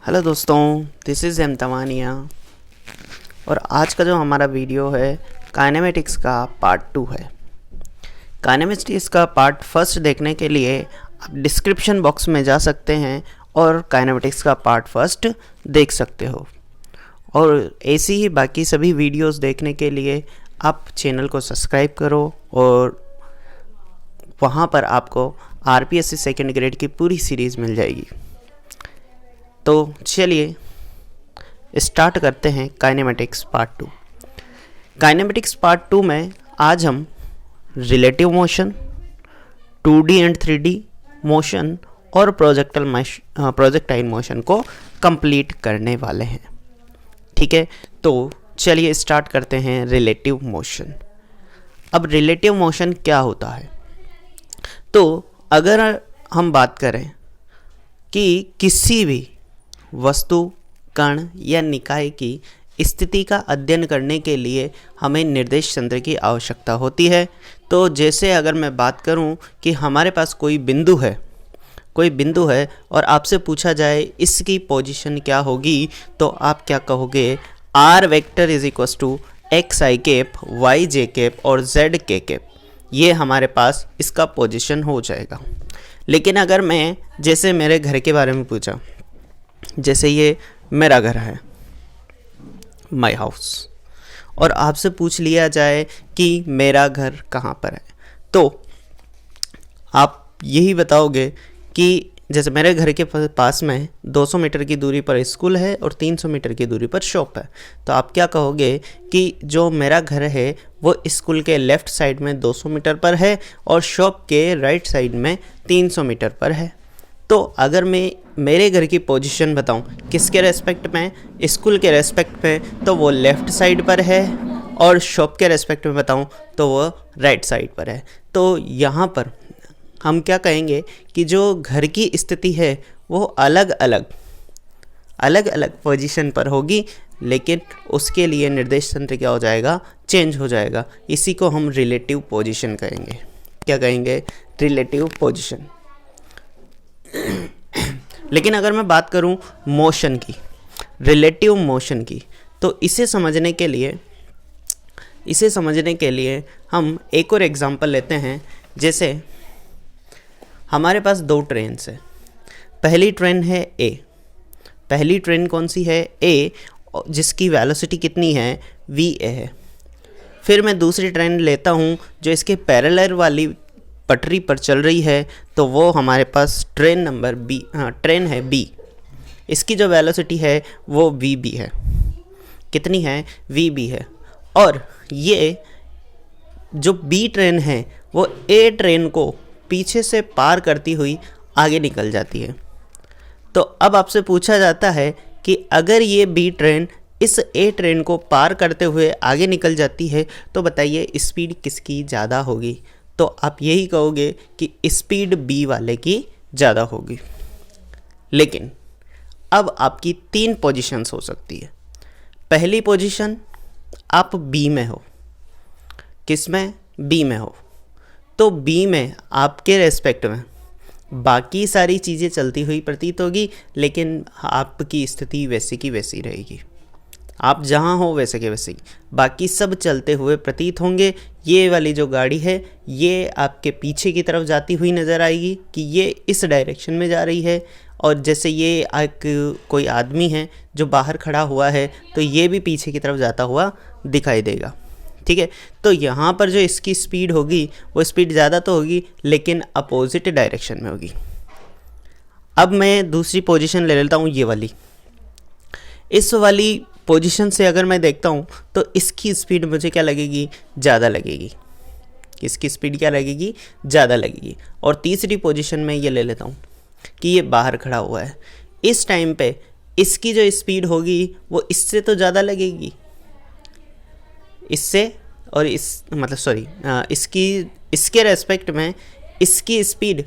Hello दोस्तों, this is M तवानिया और आज का जो हमारा वीडियो है काइनेमेटिक्स का पार्ट 2 है। काइनेमेटिक्स का पार्ट फर्स्ट देखने के लिए आप डिस्क्रिप्शन बॉक्स में जा सकते हैं और काइनेमेटिक्स का पार्ट फर्स्ट देख सकते हो। और ऐसी ही बाकी सभी वीडियोस देखने के लिए आप चैनल को सब्सक्राइब करो और वहाँ पर आपको आरपीएससी सेकेंड ग्रेड की पूरी सीरीज़ मिल जाएगी। तो चलिए स्टार्ट करते हैं काइनेमेटिक्स पार्ट 2। काइनेमेटिक्स पार्ट 2 में आज हम relative motion, 2D and 3D motion और प्रोजेक्टाइल मोशन को कंप्लीट करने वाले हैं। ठीक है, तो चलिए स्टार्ट करते हैं रिलेटिव मोशन। अब रिलेटिव मोशन क्या होता है? तो अगर हम बात करें कि किसी भी वस्तु, कण या निकाय की स्थिति का अध्ययन करने के लिए हमें निर्देश तंत्र की आवश्यकता होती है। तो जैसे अगर मैं बात करूं कि हमारे पास कोई बिंदु है और आपसे पूछा जाए इसकी पोजीशन क्या होगी, तो आप क्या कहोगे? R vector is equals to x I cap, Y J cap और जेड के कैप। ये हमारे पास इसका पोजीशन हो जाएगा। लेकिन अगर मैं जैसे मेरे घर के बारे में पूछा, जैसे ये मेरा घर है, माय हाउस, और आपसे पूछ लिया जाए कि मेरा घर कहाँ पर है, तो आप यही बताओगे कि जैसे मेरे घर के पास में 200 मीटर की दूरी पर स्कूल है और 300 मीटर की दूरी पर शॉप है। तो आप क्या कहोगे कि जो मेरा घर है वो स्कूल के लेफ़्ट साइड में 200 मीटर पर है और शॉप के राइट साइड में 300 मीटर पर है। तो अगर मैं मेरे घर की पोजीशन बताऊं किसके रेस्पेक्ट में, स्कूल के रेस्पेक्ट में, तो वो लेफ़्ट साइड पर है, और शॉप के रेस्पेक्ट में बताऊं तो वो राइट साइड पर है। तो यहाँ पर हम क्या कहेंगे कि जो घर की स्थिति है वो अलग अलग पोजीशन पर होगी, लेकिन उसके लिए निर्देश तंत्र क्या हो जाएगा? चेंज हो जाएगा। इसी को हम रिलेटिव पोजीशन कहेंगे। क्या कहेंगे? Relative position. लेकिन अगर मैं बात करूं मोशन की, रिलेटिव मोशन की, तो इसे समझने के लिए हम एक और एग्जांपल लेते हैं। जैसे हमारे पास दो ट्रेन है। पहली ट्रेन है ए। पहली ट्रेन कौन सी है? ए, जिसकी वेलोसिटी कितनी है? वी ए है। फिर मैं दूसरी ट्रेन लेता हूँ जो इसके पैरेलल वाली पटरी पर चल रही है, तो वो हमारे पास ट्रेन नंबर बी, ट्रेन है बी। इसकी जो वेलोसिटी है वो वी बी है। कितनी है? वी बी है। और ये जो बी ट्रेन है वो ए ट्रेन को पीछे से पार करती हुई आगे निकल जाती है। तो अब आपसे पूछा जाता है कि अगर ये बी ट्रेन इस ए ट्रेन को पार करते हुए आगे निकल जाती है, तो बताइए स्पीड किसकी ज़्यादा होगी? तो आप यही कहोगे कि स्पीड बी वाले की ज़्यादा होगी। लेकिन अब आपकी 3 पोजीशंस हो सकती है। पहली पोजीशन, आप बी में हो। किस में? बी में हो। तो बी में आपके रेस्पेक्ट में बाकी सारी चीज़ें चलती हुई प्रतीत होगी, लेकिन आपकी स्थिति वैसी की वैसी रहेगी। आप जहाँ हो वैसे के वैसे ही बाकी सब चलते हुए प्रतीत होंगे। ये वाली जो गाड़ी है ये आपके पीछे की तरफ जाती हुई नज़र आएगी कि ये इस डायरेक्शन में जा रही है, और जैसे ये एक कोई आदमी है जो बाहर खड़ा हुआ है तो ये भी पीछे की तरफ जाता हुआ दिखाई देगा। ठीक है, तो यहाँ पर जो इसकी स्पीड होगी वो स्पीड ज़्यादा तो होगी, लेकिन अपोजिट डायरेक्शन में होगी। अब मैं दूसरी पोजीशन ले लेता हूँ, ये वाली। इस वाली पोजीशन से अगर मैं देखता हूँ तो इसकी स्पीड मुझे क्या लगेगी? ज़्यादा लगेगी। इसकी स्पीड क्या लगेगी? ज़्यादा लगेगी। और तीसरी पोजीशन में ये ले लेता हूँ कि ये बाहर खड़ा हुआ है। इस टाइम पे इसकी जो स्पीड होगी वो इससे तो ज़्यादा लगेगी, इससे, और इसके रेस्पेक्ट में इसकी स्पीड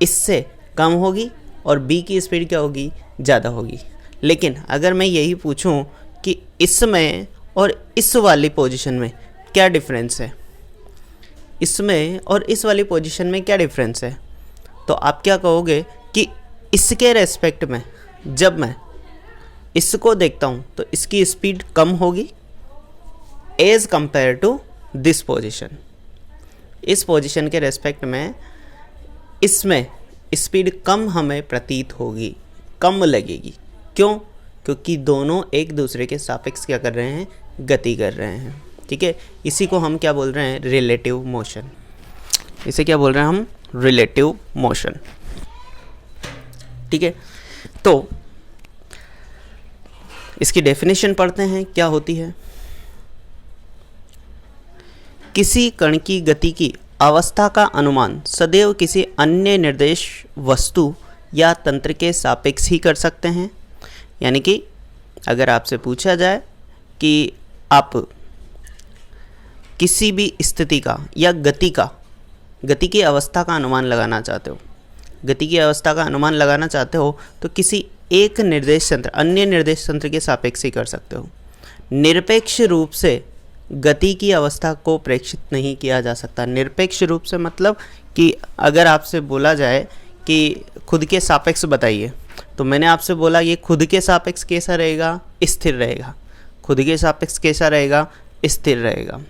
इससे कम होगी और बी की स्पीड क्या होगी? ज़्यादा होगी। लेकिन अगर मैं यही पूछूं कि इसमें और इस वाली पोजीशन में क्या डिफरेंस है, इसमें और इस वाली पोजीशन में क्या डिफरेंस है, तो आप क्या कहोगे कि इसके रेस्पेक्ट में जब मैं इसको देखता हूँ तो इसकी स्पीड कम होगी as compare to this position. इस पोजीशन के रेस्पेक्ट में इसमें स्पीड कम हमें प्रतीत होगी, कम लगेगी। क्यों? क्योंकि दोनों एक दूसरे के सापेक्ष क्या कर रहे हैं, गति कर रहे हैं। ठीक है, इसी को हम क्या बोल रहे हैं, रिलेटिव मोशन। इसे क्या बोल रहे हैं हम, रिलेटिव मोशन। ठीक है, तो इसकी डेफिनेशन पढ़ते हैं क्या होती है। किसी कण की गति की अवस्था का अनुमान सदैव किसी अन्य निर्देश वस्तु या तंत्र के सापेक्ष ही कर सकते हैं। यानी कि अगर आपसे पूछा जाए कि आप किसी भी स्थिति का या गति की अवस्था का अनुमान लगाना चाहते हो, गति की अवस्था का अनुमान लगाना चाहते हो तो किसी एक निर्देश तंत्र अन्य निर्देश तंत्र के सापेक्ष ही कर सकते हो। निरपेक्ष रूप से गति की अवस्था को प्रेक्षित नहीं किया जा सकता। निरपेक्ष रूप से मतलब कि अगर आपसे बोला जाए कि खुद के सापेक्ष बताइए, तो मैंने आपसे बोला ये खुद के सापेक्ष कैसा रहेगा, स्थिर रहेगा। खुद के सापेक्ष कैसा रहेगा, स्थिर रहेगा।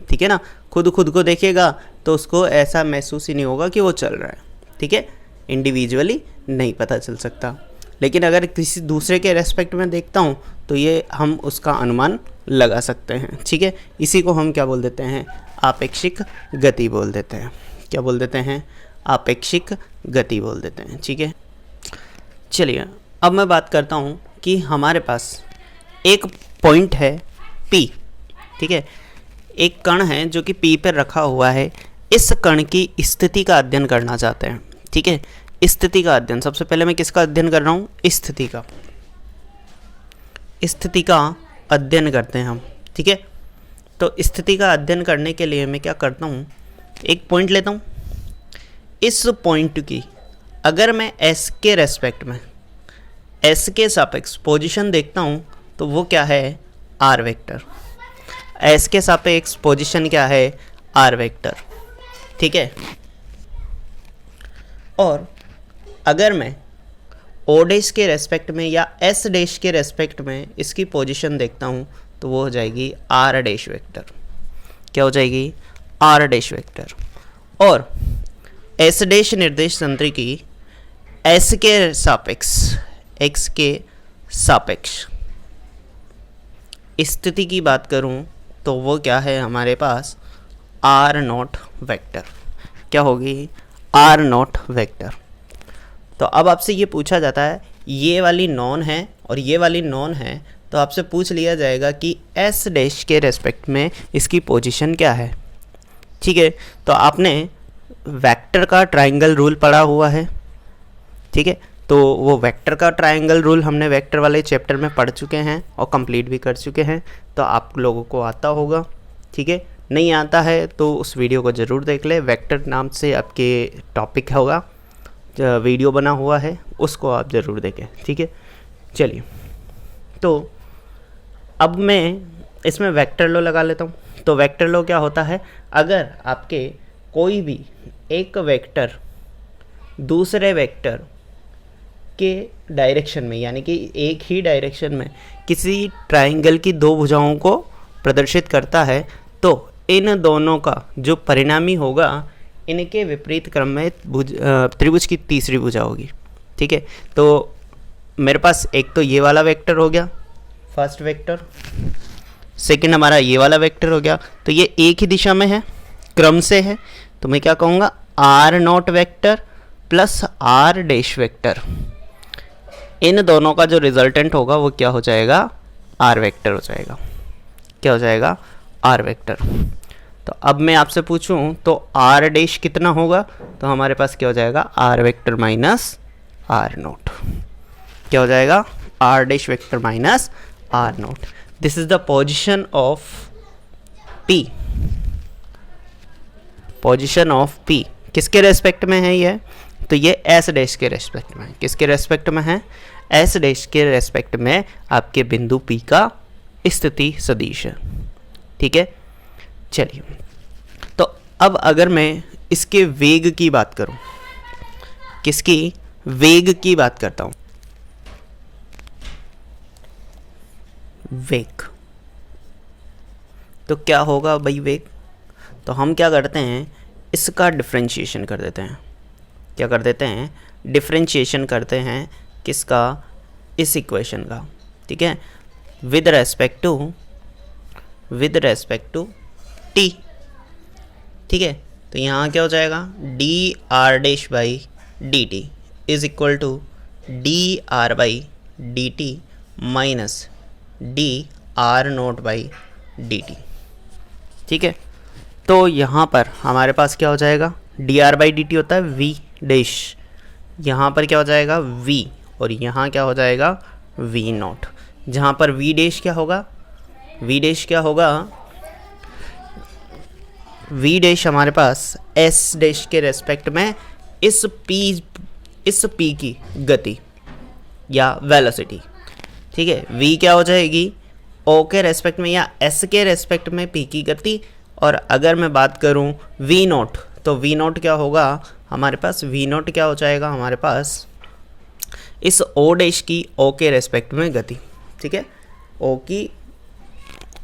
ठीक है ना, खुद को देखेगा तो उसको ऐसा महसूस ही नहीं होगा कि वो चल रहा है। ठीक है, इंडिविजुअली नहीं पता चल सकता। लेकिन अगर किसी दूसरे के रेस्पेक्ट में देखता हूँ तो ये हम उसका अनुमान लगा सकते हैं। ठीक है, इसी को हम क्या बोल देते हैं, आपेक्षिक गति बोल देते हैं। क्या बोल देते हैं, आपेक्षिक गति बोल देते हैं। ठीक है, चलिए अब मैं बात करता हूँ कि हमारे पास एक पॉइंट है P। ठीक है, एक कण है जो कि P पर रखा हुआ है। इस कण की स्थिति का अध्ययन करना चाहते हैं। ठीक है, स्थिति का अध्ययन, सबसे पहले मैं किसका अध्ययन कर रहा हूँ, स्थिति का अध्ययन करते हैं हम। ठीक है, तो स्थिति का अध्ययन करने के लिए मैं क्या करता हूँ, एक पॉइंट लेता हूँ। इस पॉइंट की अगर मैं S के रेस्पेक्ट में S के सापेक्ष पोजीशन देखता हूँ तो वो क्या है, R वेक्टर। S के सापेक्ष पोजीशन क्या है, R वेक्टर। ठीक है, और अगर मैं O डैश के रेस्पेक्ट में या S डैश के रेस्पेक्ट में इसकी पोजीशन देखता हूँ तो वो हो जाएगी R डैश वेक्टर। क्या हो जाएगी, R डैश वेक्टर। और S डैश निर्देश तंत्र की S के सापेक्ष, X के सापेक्ष स्थिति की बात करूँ तो वो क्या है हमारे पास, R नॉट वेक्टर। क्या होगी, R नॉट वेक्टर। तो अब आपसे ये पूछा जाता है, ये वाली नॉन है और ये वाली नॉन है, तो आपसे पूछ लिया जाएगा कि S डैश के रेस्पेक्ट में इसकी पोजीशन क्या है। ठीक है, तो आपने वेक्टर का ट्रायंगल रूल पढ़ा हुआ है। ठीक है, तो वो वेक्टर का ट्रायंगल रूल हमने वेक्टर वाले चैप्टर में पढ़ चुके हैं और कंप्लीट भी कर चुके हैं, तो आप लोगों को आता होगा। ठीक है, नहीं आता है तो उस वीडियो को ज़रूर देख ले। वेक्टर नाम से आपके टॉपिक होगा, वीडियो बना हुआ है, उसको आप ज़रूर देखें। ठीक है, चलिए तो अब मैं इसमें वेक्टर लॉ लगा लेता हूँ। तो वेक्टर लॉ क्या होता है, अगर आपके कोई भी एक वेक्टर दूसरे वेक्टर के डायरेक्शन में, यानी कि एक ही डायरेक्शन में किसी ट्रायंगल की दो भुजाओं को प्रदर्शित करता है, तो इन दोनों का जो परिणामी होगा इनके विपरीत क्रम में त्रिभुज की तीसरी भुजा होगी। ठीक है, तो मेरे पास एक तो ये वाला वेक्टर हो गया, फर्स्ट वेक्टर। सेकंड हमारा ये वाला वेक्टर हो गया। तो ये एक ही दिशा में है, क्रम से है, तो मैं क्या कहूँगा, R not vector plus R dash vector. इन दोनों का जो रिजल्टेंट होगा वो क्या हो जाएगा, R वेक्टर हो जाएगा। क्या हो जाएगा, R वेक्टर। तो अब मैं आपसे पूछूं तो R डैश कितना होगा, तो हमारे पास क्या हो जाएगा, R vector minus R note. क्या हो जाएगा, R dash vector minus R note. This is the position of P। Position of P किसके रेस्पेक्ट में है ये, तो ये S डैश के रेस्पेक्ट में है। किसके रेस्पेक्ट में है, S डैश के रेस्पेक्ट में आपके बिंदु P का स्थिति सदिश है। ठीक है, चलिए तो अब अगर मैं इसके वेग की बात करूं, किसकी, वेग की बात करता हूं। वेग। तो क्या होगा भाई वेग? तो हम क्या करते हैं, इसका डिफरेंशिएशन कर देते हैं। क्या कर देते हैं? डिफरेंशिएशन करते हैं किसका? इस इक्वेशन का, ठीक है, विद रेस्पेक्ट टू टी, ठीक है। तो यहाँ क्या हो जाएगा? D R dash by D T is equal to D R by D T minus D R naught by D T, ठीक है। तो यहाँ पर हमारे पास क्या हो जाएगा? D R by D T होता है वी डैश, यहाँ पर क्या हो जाएगा? वी, और यहाँ क्या हो जाएगा? V naught. जहाँ पर वी डैश क्या होगा? वी डैश क्या होगा? वी डैश हमारे पास एस डैश के रेस्पेक्ट में इस पी की गति या वेलोसिटी, ठीक है। वी क्या हो जाएगी? ओ के रेस्पेक्ट में या एस के रेस्पेक्ट में पी की गति। और अगर मैं बात करूं वी नोट, तो वी नोट क्या होगा हमारे पास? वी नोट क्या हो जाएगा हमारे पास? इस ओ डैश की ओ के रेस्पेक्ट में गति, ठीक है।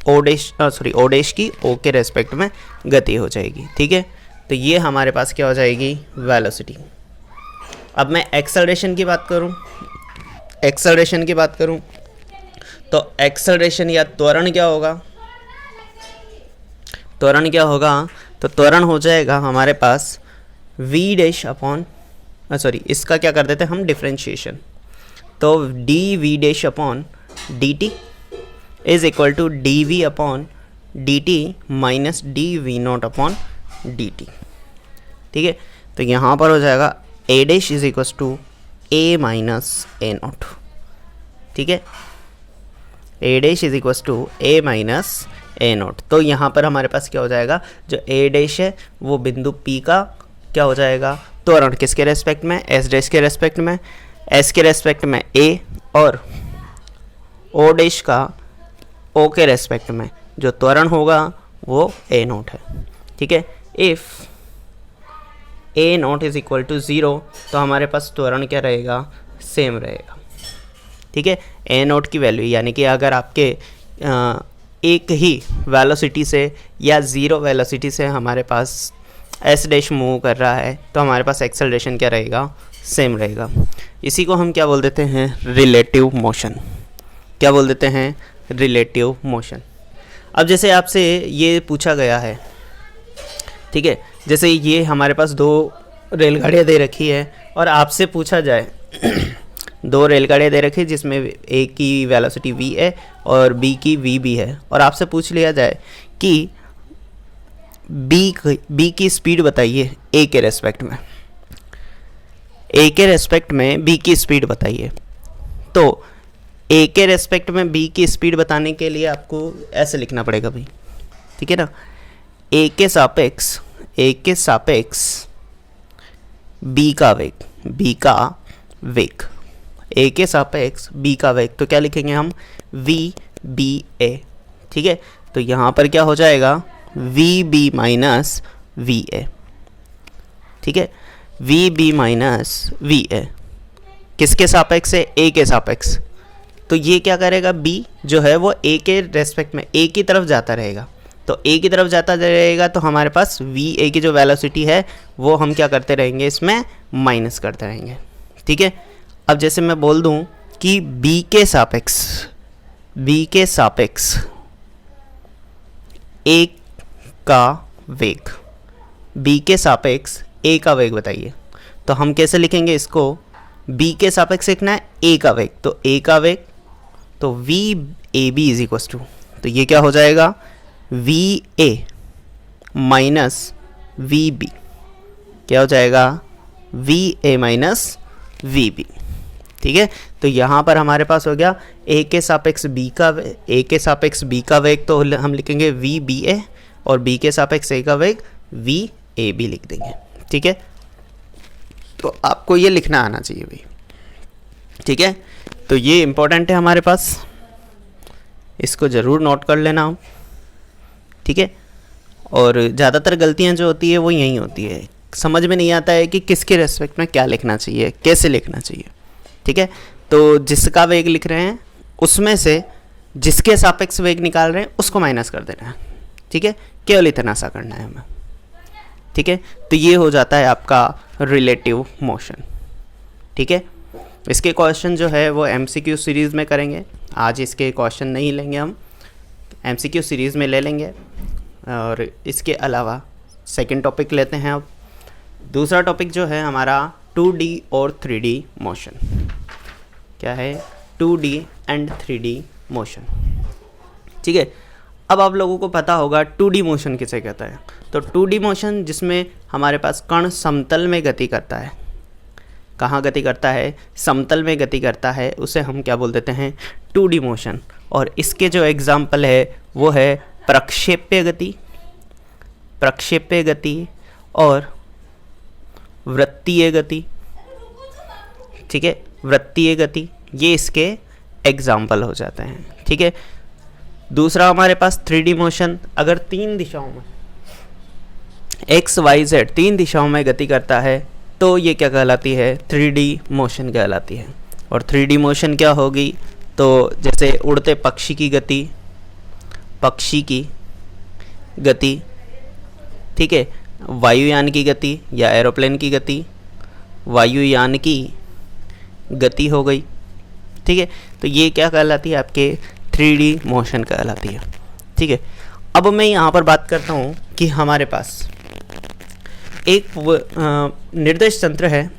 ओ डैश की ओ के रेस्पेक्ट में गति हो जाएगी, ठीक है। तो ये हमारे पास क्या हो जाएगी? वेलोसिटी। अब मैं एक्सेलरेशन की बात करूं, तो एक्सेलरेशन या त्वरण क्या होगा? तो त्वरण हो जाएगा हमारे पास v डैश अपॉन इसका क्या कर देते हैं हम? डिफरेंशिएशन। तो d v dash upon d T is equal to d v upon d T minus d v not upon d T, ठीक है। तो यहाँ पर हो जाएगा a dash is equal to a minus a not, ठीक है। A dash is equal to a minus a not. तो यहाँ पर हमारे पास क्या हो जाएगा? जो ए डैश है वो बिंदु पी का क्या हो जाएगा? त्वरण किसके रेस्पेक्ट में? एस डैश के रेस्पेक्ट में। एस के रेस्पेक्ट में ए, और ओ डैश का ओ के रेस्पेक्ट में जो त्वरण होगा वो ए नॉट है, ठीक है। If A naught is equal to 0 तो हमारे पास त्वरण क्या रहेगा? सेम रहेगा, ठीक है। ए नॉट की वैल्यू यानी कि अगर आपके एक ही वेलोसिटी से या ज़ीरो वेलोसिटी से हमारे पास एस डैश मूव कर रहा है तो हमारे पास एक्सेलरेशन क्या रहेगा? सेम रहेगा। इसी को हम क्या बोल देते हैं? Relative motion. क्या बोल देते हैं? Relative motion. अब जैसे आपसे ये पूछा गया है, ठीक है, जैसे ये हमारे पास दो रेलगाड़ियाँ दे रखी है और आपसे पूछा जाए दो रेलगाड़ियाँ दे रखी जिसमें ए की वेलोसिटी v है और b की vb है, और आपसे पूछ लिया जाए कि b की स्पीड बताइए a के रेस्पेक्ट में, a के रेस्पेक्ट में b की स्पीड बताइए। तो a के रेस्पेक्ट में b की स्पीड बताने के लिए आपको ऐसे लिखना पड़ेगा भाई, ठीक है ना। a के सापेक्ष b का वेग, ए के सापेक्ष बी का वेग, तो क्या लिखेंगे हम? वी बी ए, ठीक है। तो यहाँ पर क्या हो जाएगा? V B minus V A, ठीक है। V B minus V A किसके सापेक्ष है? ए के सापेक्ष। तो ये क्या करेगा? बी जो है वो ए के रेस्पेक्ट में ए की तरफ जाता रहेगा, तो ए की तरफ जाता रहेगा तो हमारे पास वी ए की जो वेलोसिटी है वो हम क्या करते रहेंगे? इसमें माइनस करते रहेंगे, ठीक है। अब जैसे मैं बोल दूं कि b के सापेक्ष a का वेग, b के सापेक्ष a का वेग बताइए, तो हम कैसे लिखेंगे इसको? b के सापेक्ष लिखना है a का वेग, तो a का वेग तो v a b is equal to, तो ये क्या हो जाएगा? v a minus v b, क्या हो जाएगा? v a minus v b, ठीक है। तो यहाँ पर हमारे पास हो गया a के सापेक्ष b का वेग तो हम लिखेंगे v b a, और b के सापेक्ष a का वेग v a b लिख देंगे, ठीक है। तो आपको ये लिखना आना चाहिए भाई, ठीक है। तो ये इम्पोर्टेंट है हमारे पास, इसको ज़रूर नोट कर लेना हो, ठीक है। और ज़्यादातर गलतियाँ जो होती है वो यही होती है, समझ में नहीं आता है कि किसके रेस्पेक्ट में क्या लिखना चाहिए, कैसे लिखना चाहिए, ठीक है। तो जिसका वेग लिख रहे हैं उसमें से जिसके सापेक्ष वेग निकाल रहे हैं उसको माइनस कर देना है, ठीक है, केवल इतना सा करना है हमें, ठीक है। तो ये हो जाता है आपका रिलेटिव मोशन, ठीक है। इसके क्वेश्चन जो है वो एमसीक्यू सीरीज़ में करेंगे, आज इसके क्वेश्चन नहीं लेंगे हम, एमसीक्यू सीरीज़ में ले लेंगे। और इसके अलावा सेकंड टॉपिक लेते हैं अब। दूसरा टॉपिक जो है हमारा 2D और 3D मोशन, क्या है 2D एंड 3D मोशन, ठीक है। अब आप लोगों को पता होगा 2D मोशन किसे कहता है। तो 2D मोशन जिसमें हमारे पास कण समतल में गति करता है, कहाँ गति करता है, समतल में गति करता है, उसे हम क्या बोल देते हैं 2D मोशन। और इसके जो एग्जाम्पल है वो है प्रक्षेप्य गति, प्रक्षेप्य गति और वृत्तीय गति, ठीक है, वृत्तीय गति, ये इसके एग्जाम्पल हो जाते हैं, ठीक है। दूसरा हमारे पास 3D मोशन, अगर 3 दिशाओं में x, y, z 3 दिशाओं में गति करता है तो ये क्या कहलाती है 3D मोशन कहलाती है। और 3D मोशन क्या होगी, तो जैसे उड़ते पक्षी की गति, पक्षी की गति, ठीक है, वायुयान की गति या एरोप्लेन की गति, वायुयान की गति हो गई, ठीक है। तो ये क्या कहलाती है आपके 3D मोशन कहलाती है, ठीक है। अब मैं यहाँ पर बात करता हूँ कि हमारे पास एक निर्देश तंत्र है,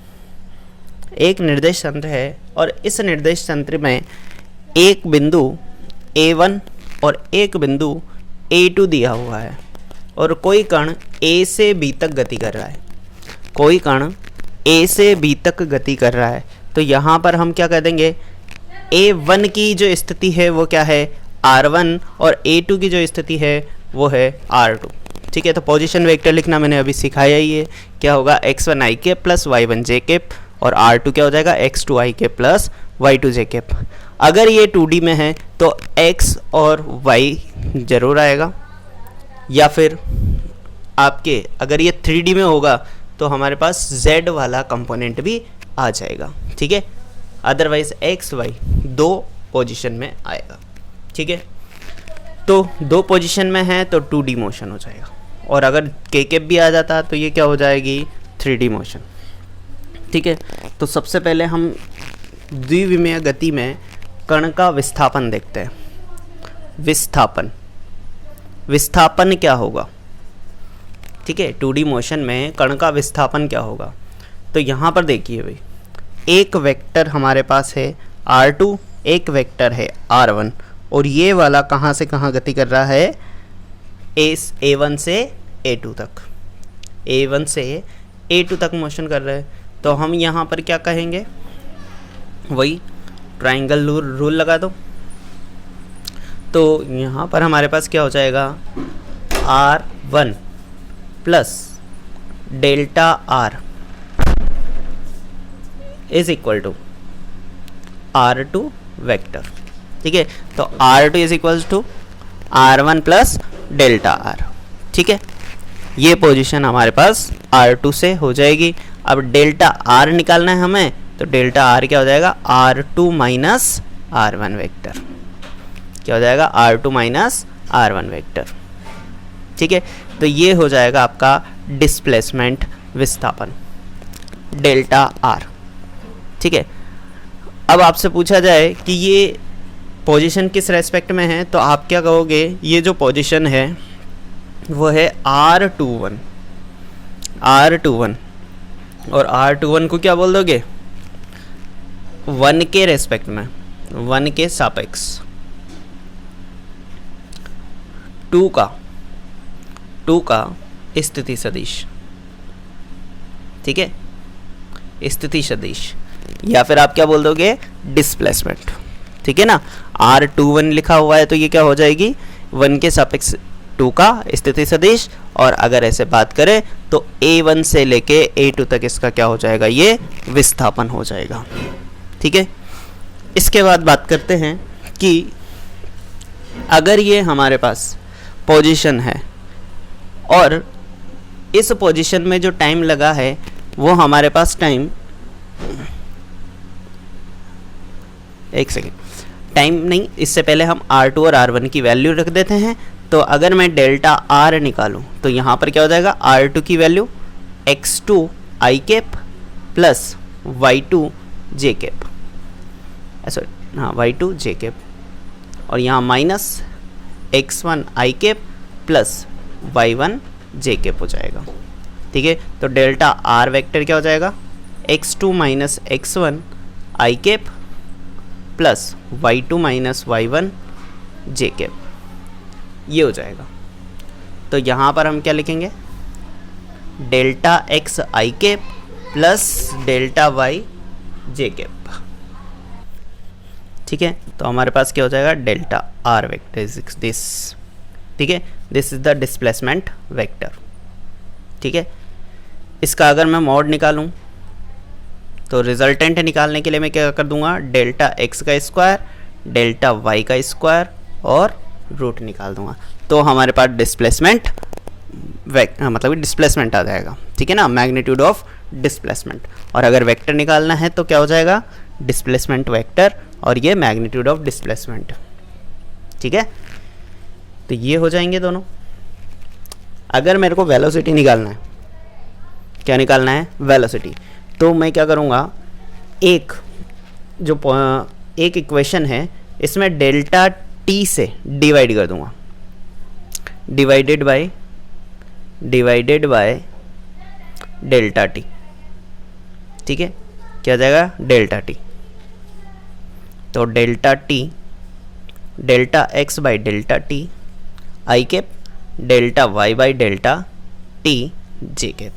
एक निर्देश तंत्र है और इस निर्देश तंत्र में एक बिंदु A1 और एक बिंदु A2 दिया हुआ है और कोई कण A से B तक गति कर रहा है, कोई कण A से B तक गति कर रहा है। तो यहाँ पर हम क्या कह देंगे, A1 की जो स्थिति है वो क्या है R1 और A2 की जो स्थिति है वो है R2, ठीक है। तो पोजीशन वेक्टर लिखना मैंने अभी सिखाया ही है, क्या होगा x1 i cap plus y1 j cap और R2 क्या हो जाएगा x2 i cap plus y2 j cap. अगर ये 2D में है तो x और y जरूर आएगा, या फिर आपके अगर ये 3D में होगा तो हमारे पास z वाला कंपोनेंट भी आ जाएगा, ठीक है। अदरवाइज x y 2 पोजीशन में आएगा, ठीक है। तो 2 पोजीशन में है तो 2D मोशन हो जाएगा, और अगर k कैप भी आ जाता तो ये क्या हो जाएगी 3D मोशन, ठीक है। तो सबसे पहले हम द्विविमीय गति में कण का विस्थापन देखते हैं। विस्थापन, विस्थापन क्या होगा, ठीक है। 2D मोशन में कण का विस्थापन क्या होगा, तो यहाँ पर देखिए भाई, एक वेक्टर हमारे पास है R2, एक वेक्टर है R1 और ये वाला कहाँ से कहाँ गति कर रहा है A1 से A2 तक, A1 से A2 तक मोशन कर रहा है। तो हम यहाँ पर क्या कहेंगे, वही ट्राइंगल रूल लगा दो। तो यहाँ पर हमारे पास क्या हो जाएगा R1 plus delta R is equal to R2 vector, ठीक है। तो R2 is equal to R1 plus delta R, ठीक है। ये पोजीशन हमारे पास R2 से हो जाएगी। अब डेल्टा R निकालना है हमें, तो डेल्टा R क्या हो जाएगा R2 माइनस R1 वेक्टर, क्या हो जाएगा R2 माइनस R1 वेक्टर, ठीक है। तो ये हो जाएगा आपका डिस्प्लेसमेंट विस्थापन डेल्टा R, ठीक है। अब आपसे पूछा जाए कि ये पोजीशन किस रेस्पेक्ट में है, तो आप क्या कहोगे, ये जो पोजीशन है वो है R21, R21 और R21 को क्या बोल दोगे 1 के रेस्पेक्ट में, 1 के सापेक्ष 2 का स्थिति सदिश, ठीक है, स्थिति सदिश, या फिर आप क्या बोल दोगे डिस्प्लेसमेंट, ठीक है ना। R21 लिखा हुआ है तो ये क्या हो जाएगी 1 के सापेक्ष 2 का स्थिति सदिश, और अगर ऐसे बात करें तो A1 से लेके A2 तक इसका क्या हो जाएगा, ये विस्थापन हो जाएगा, ठीक है। इसके बाद बात करते हैं कि अगर ये हमारे पास पोजीशन है और इस पोजीशन में जो टाइम लगा है वो हमारे पास टाइम, एक सेकेंड, टाइम नहीं, इससे पहले हम R2 और R1 की वैल्यू रख देते हैं। तो अगर मैं डेल्टा R निकालूं तो यहाँ पर क्या हो जाएगा, R2 की value x2 i cap plus y2 j cap, sorry हाँ y2 j कैप, और यहाँ minus x1 i cap plus y1 j cap हो जाएगा। ठीक है, तो डेल्टा R वेक्टर क्या हो जाएगा, x2 minus x1 i cap plus y2 minus y1 j cap, ये हो जाएगा। तो यहाँ पर हम क्या लिखेंगे, delta x i cap plus delta y j cap. ठीक है, तो हमारे पास क्या हो जाएगा, delta r vector is this. ठीक है, this is the displacement vector. ठीक है, इसका अगर मैं मॉड निकालूं तो रिजल्टेंट निकालने के लिए मैं क्या कर दूंगा, डेल्टा x का स्क्वायर डेल्टा y का स्क्वायर और रूट निकाल दूंगा, तो हमारे पास डिस्प्लेसमेंट मतलब डिस्प्लेसमेंट आ जाएगा। ठीक है ना, मैग्नीट्यूड ऑफ डिस्प्लेसमेंट। और अगर वेक्टर निकालना है तो क्या हो जाएगा, डिस्प्लेसमेंट वेक्टर और ये मैग्नीट्यूड ऑफ डिस्प्लेसमेंट। ठीक है, तो ये हो जाएंगे दोनों। अगर मेरे को वेलोसिटी निकालना है, क्या निकालना है, वेलोसिटी, तो मैं क्या करूँगा, एक इक्वेशन है इसमें डेल्टा टी से डिवाइड कर दूंगा, डिवाइडेड बाय डेल्टा टी। ठीक है, क्या जाएगा, डेल्टा टी, तो delta T delta X by delta T I cap delta Y by delta T J cap.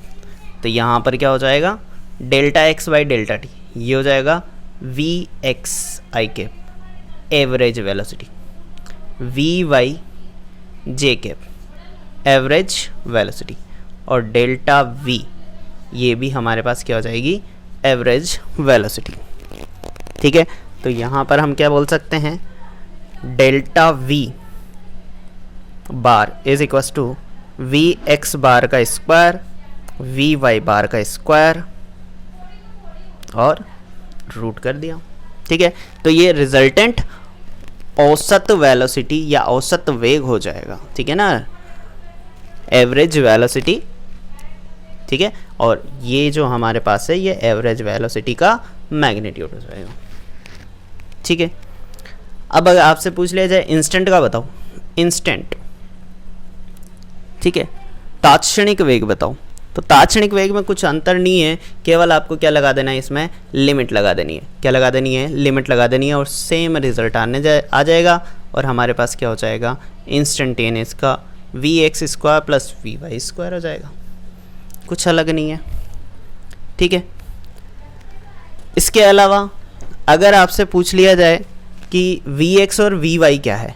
तो यहाँ पर क्या हो जाएगा, delta X by delta T, ये हो जाएगा V x I cap average velocity, V Y J cap average velocity, और डेल्टा वी ये भी हमारे पास क्या हो जाएगी, एवरेज वेलोसिटी। ठीक है, तो यहाँ पर हम क्या बोल सकते हैं, delta v bar is equals to we x bar का स्क्वायर वी वाई बार का स्क्वायर और रूट कर दिया। ठीक है, तो ये रिजल्टेंट औसत वेलोसिटी या औसत वेग हो जाएगा। ठीक है ना, एवरेज वेलोसिटी। ठीक है, और ये जो हमारे पास है ये एवरेज वेलोसिटी का मैग्नीट्यूड हो जाएगा। ठीक है, अब अगर आपसे पूछ लिया जाए इंस्टेंट का बताओ, इंस्टेंट, ठीक है, तात्क्षणिक वेग बताओ, तो तात्क्षणिक वेग में कुछ अंतर नहीं है, केवल आपको क्या लगा देना है, इसमें लिमिट लगा देनी है। क्या लगा देनी है, लिमिट लगा देनी है, और सेम रिजल्ट आ जाएगा, और हमारे पास क्या हो जाएगा, इंस्टेंटेनियस का V X square plus V Y square हो जाएगा, कुछ अलग नहीं है। ठीक है, इसके अलावा अगर आपसे पूछ लिया जाए कि वी एक्स और वी वाई क्या है,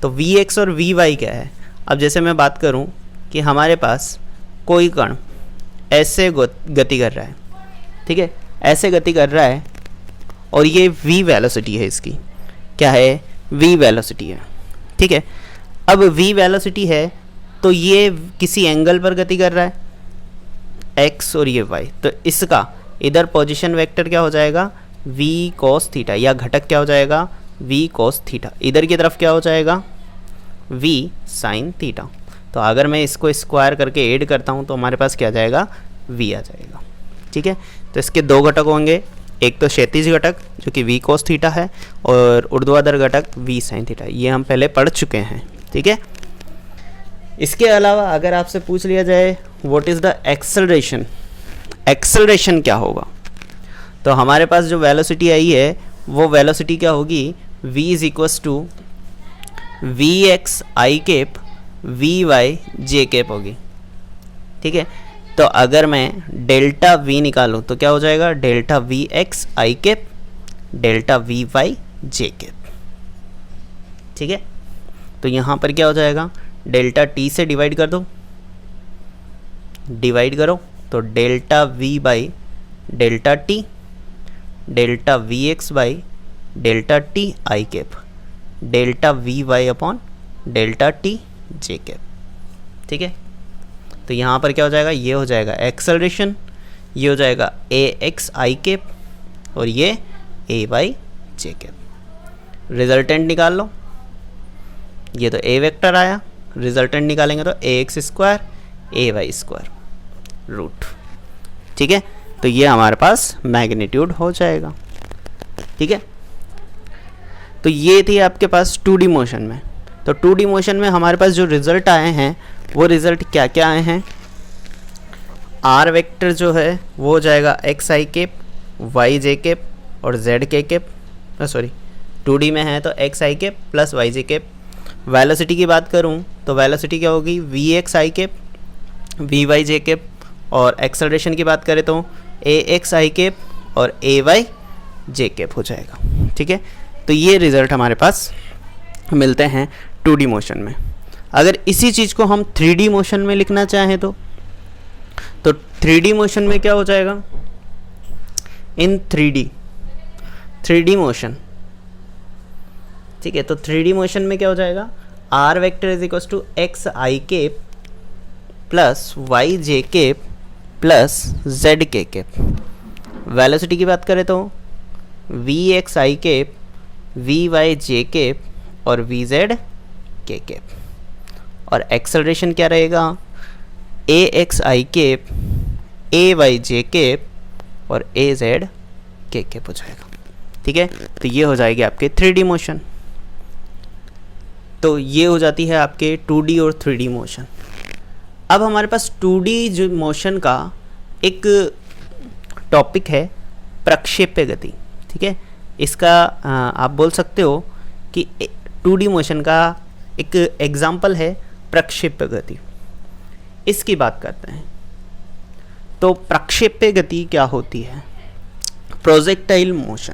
तो वी एक्स और वी वाई क्या है। अब जैसे मैं बात करूं कि हमारे पास कोई कण ऐसे गति कर रहा है, ठीक है, ऐसे गति कर रहा है, और ये v वेलोसिटी है, इसकी क्या है, v वेलोसिटी है। ठीक है, अब v वेलोसिटी है तो ये किसी एंगल पर गति कर रहा है x और ये y, तो इसका इधर पोजीशन वेक्टर क्या हो जाएगा, v cos थीटा, या घटक क्या हो जाएगा, v cos थीटा, इधर की तरफ क्या हो जाएगा, v sin थीटा। तो अगर मैं इसको स्क्वायर करके ऐड करता हूँ तो हमारे पास क्या आ जाएगा, v आ जाएगा। ठीक है, तो इसके दो घटक होंगे, एक तो क्षैतिज घटक जो कि v cos थीटा है, और ऊर्ध्वाधर घटक v sin थीटा, ये हम पहले पढ़ चुके हैं। ठीक है, इसके अलावा अगर आपसे पूछ लिया जाए what is the acceleration, acceleration क्या होगा, तो हमारे पास जो वेलोसिटी आई है वो वेलोसिटी क्या होगी, v is equals to we x I cap V Y J cap होगी। ठीक है, तो अगर मैं डेल्टा v निकालूं तो क्या हो जाएगा, delta V x I cap delta V Y J cap. ठीक है, तो यहाँ पर क्या हो जाएगा, डेल्टा t से डिवाइड कर दो, डिवाइड करो तो delta v by delta t delta V X by delta T I cap delta V Y upon delta T J cap. ठीक है, तो यहाँ पर क्या हो जाएगा, ये हो जाएगा एक्सेलरेशन, ये हो जाएगा ए एक्स आई कैप और ये ए वाई जे कैप। रिजल्टेंट निकाल लो, ये तो ए वेक्टर आया, रिजल्टेंट निकालेंगे तो ए एक्स स्क्वायर ए वाई स्क्वायर रूट। ठीक है, तो ये हमारे पास मैग्नीट्यूड हो जाएगा। ठीक है, तो ये थी आपके पास 2D मोशन में। तो 2D मोशन में हमारे पास जो रिज़ल्ट आए हैं वो रिज़ल्ट क्या क्या आए हैं, आर वेक्टर जो है वो हो जाएगा x i cap, y j cap और Z k cap, sorry 2D में है तो x i cap plus y j cap. Velocity की बात करूँ तो वेलोसिटी क्या होगी, v x i cap v Y j cap, और एक्सेलरेशन की बात करें तो ए एक्स आई केप और ए वाई जे केप हो जाएगा। ठीक है, तो ये रिज़ल्ट हमारे पास मिलते हैं 2D मोशन में। अगर इसी चीज़ को हम 3D मोशन में लिखना चाहें तो 3D मोशन में क्या हो जाएगा, इन 3D मोशन। ठीक है, तो 3D मोशन में क्या हो जाएगा, r vector is equal to x i cap plus y j cap plus z k cap. Velocity की बात करें तो v x i cap v Y j cap और वी जेड के केप। और एक्सेलरेशन क्या रहेगा, a x i cap a y j cap और a Z k cap हो जाएगा। ठीक है, तो ये हो जाएगी आपके 3D मोशन। तो ये हो जाती है आपके 2D और 3D मोशन। अब हमारे पास 2D जो मोशन का एक टॉपिक है प्रक्षेप्य गति। ठीक है, इसका आप बोल सकते हो कि 2D मोशन का एक एग्जाम्पल है प्रक्षेप्य गति। इसकी बात करते हैं। तो प्रक्षेप्य गति क्या होती है, प्रोजेक्टाइल मोशन,